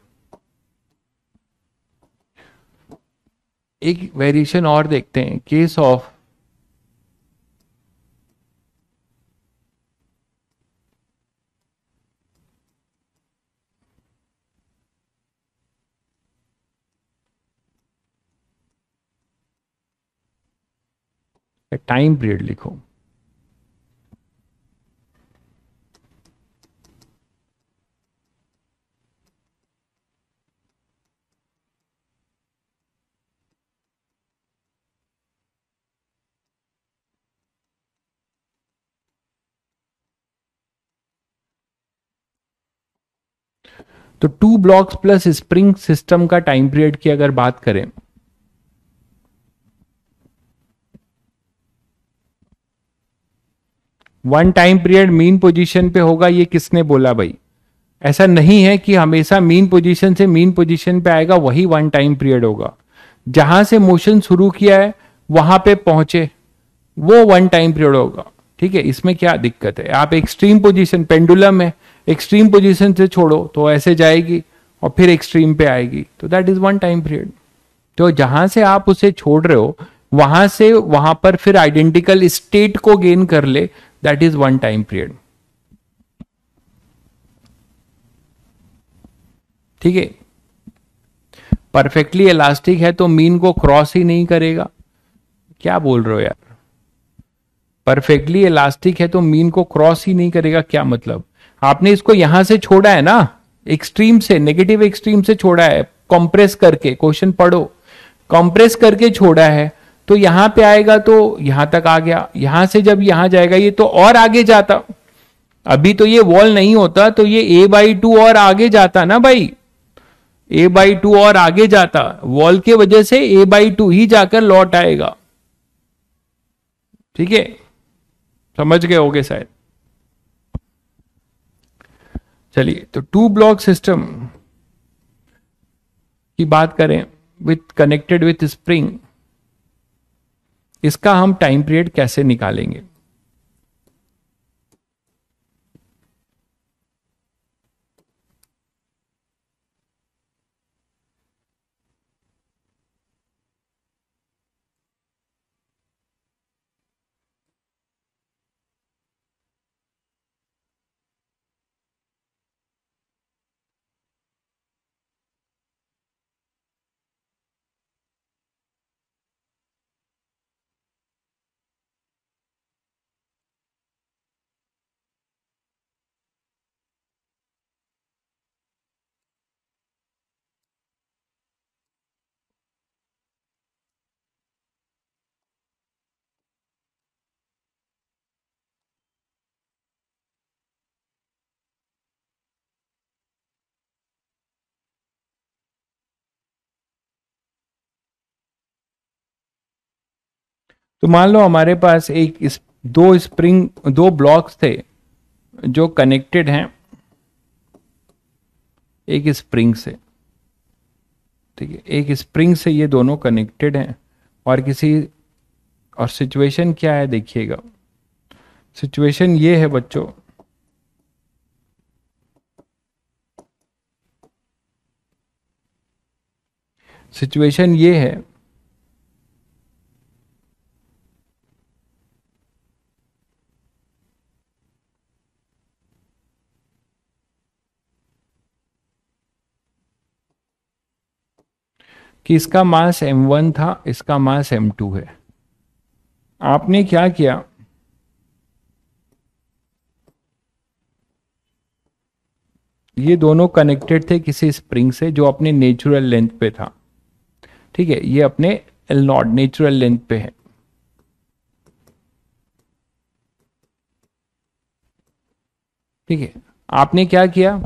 एक वेरिएशन और देखते हैं, केस ऑफ टाइम पीरियड लिखो। तो 2 ब्लॉक्स प्लस स्प्रिंग सिस्टम का टाइम पीरियड की अगर बात करें, one time period mean position पे होगा। ये किसने बोला भाई? ऐसा नहीं है कि हमेशा मीन पोजीशन से मीन पोजीशन पे आएगा वही वन टाइम पीरियड होगा। जहां से मोशन शुरू किया है वहां पे पहुंचे वो वन टाइम पीरियड होगा। ठीक है, इसमें क्या दिक्कत है? आप एक्सट्रीम पोजीशन, पेंडुलम है, एक्सट्रीम पोजीशन से छोड़ो तो ऐसे जाएगी और फिर एक्सट्रीम पे आएगी, तो that is one time period. तो जहां से आप उसे छोड़ रहे हो वहां से वहां पर फिर आइडेंटिकल स्टेट को गेन कर ले, that is one time period. ठीक है, परफेक्टली इलास्टिक है तो मीन को क्रॉस ही नहीं करेगा। क्या बोल रहे हो यार? परफेक्टली इलास्टिक है तो मीन को क्रॉस ही नहीं करेगा, क्या मतलब? आपने इसको यहां से छोड़ा है ना, एक्सट्रीम से, नेगेटिव एक्सट्रीम से छोड़ा है, कंप्रेस करके, क्वेश्चन पढ़ो, कंप्रेस करके छोड़ा है, तो यहां पे आएगा तो यहां तक आ गया, यहां से जब यहां जाएगा ये तो और आगे जाता। अभी तो ये वॉल नहीं होता तो ये a/2 और आगे जाता ना भाई, a/2 और आगे जाता, वॉल के वजह से a/2 ही जाकर लौट आएगा। ठीक है, समझ गए होगे शायद। चलिए, तो टू ब्लॉक सिस्टम की बात करें विथ कनेक्टेड विथ स्प्रिंग, इसका हम टाइम पीरियड कैसे निकालेंगे? तो मान लो हमारे पास दो स्प्रिंग, दो ब्लॉक्स थे जो कनेक्टेड हैं एक स्प्रिंग से। ठीक है, एक स्प्रिंग से ये दोनों कनेक्टेड हैं, और और सिचुएशन क्या है देखिएगा। सिचुएशन ये है बच्चों, सिचुएशन ये है कि इसका मास m1 था, इसका मास m2 है। आपने क्या किया, ये दोनों कनेक्टेड थे किसी स्प्रिंग से जो अपने नेचुरल लेंथ पे था। ठीक है, ये अपने L0 नेचुरल लेंथ पे है। ठीक है, आपने क्या किया,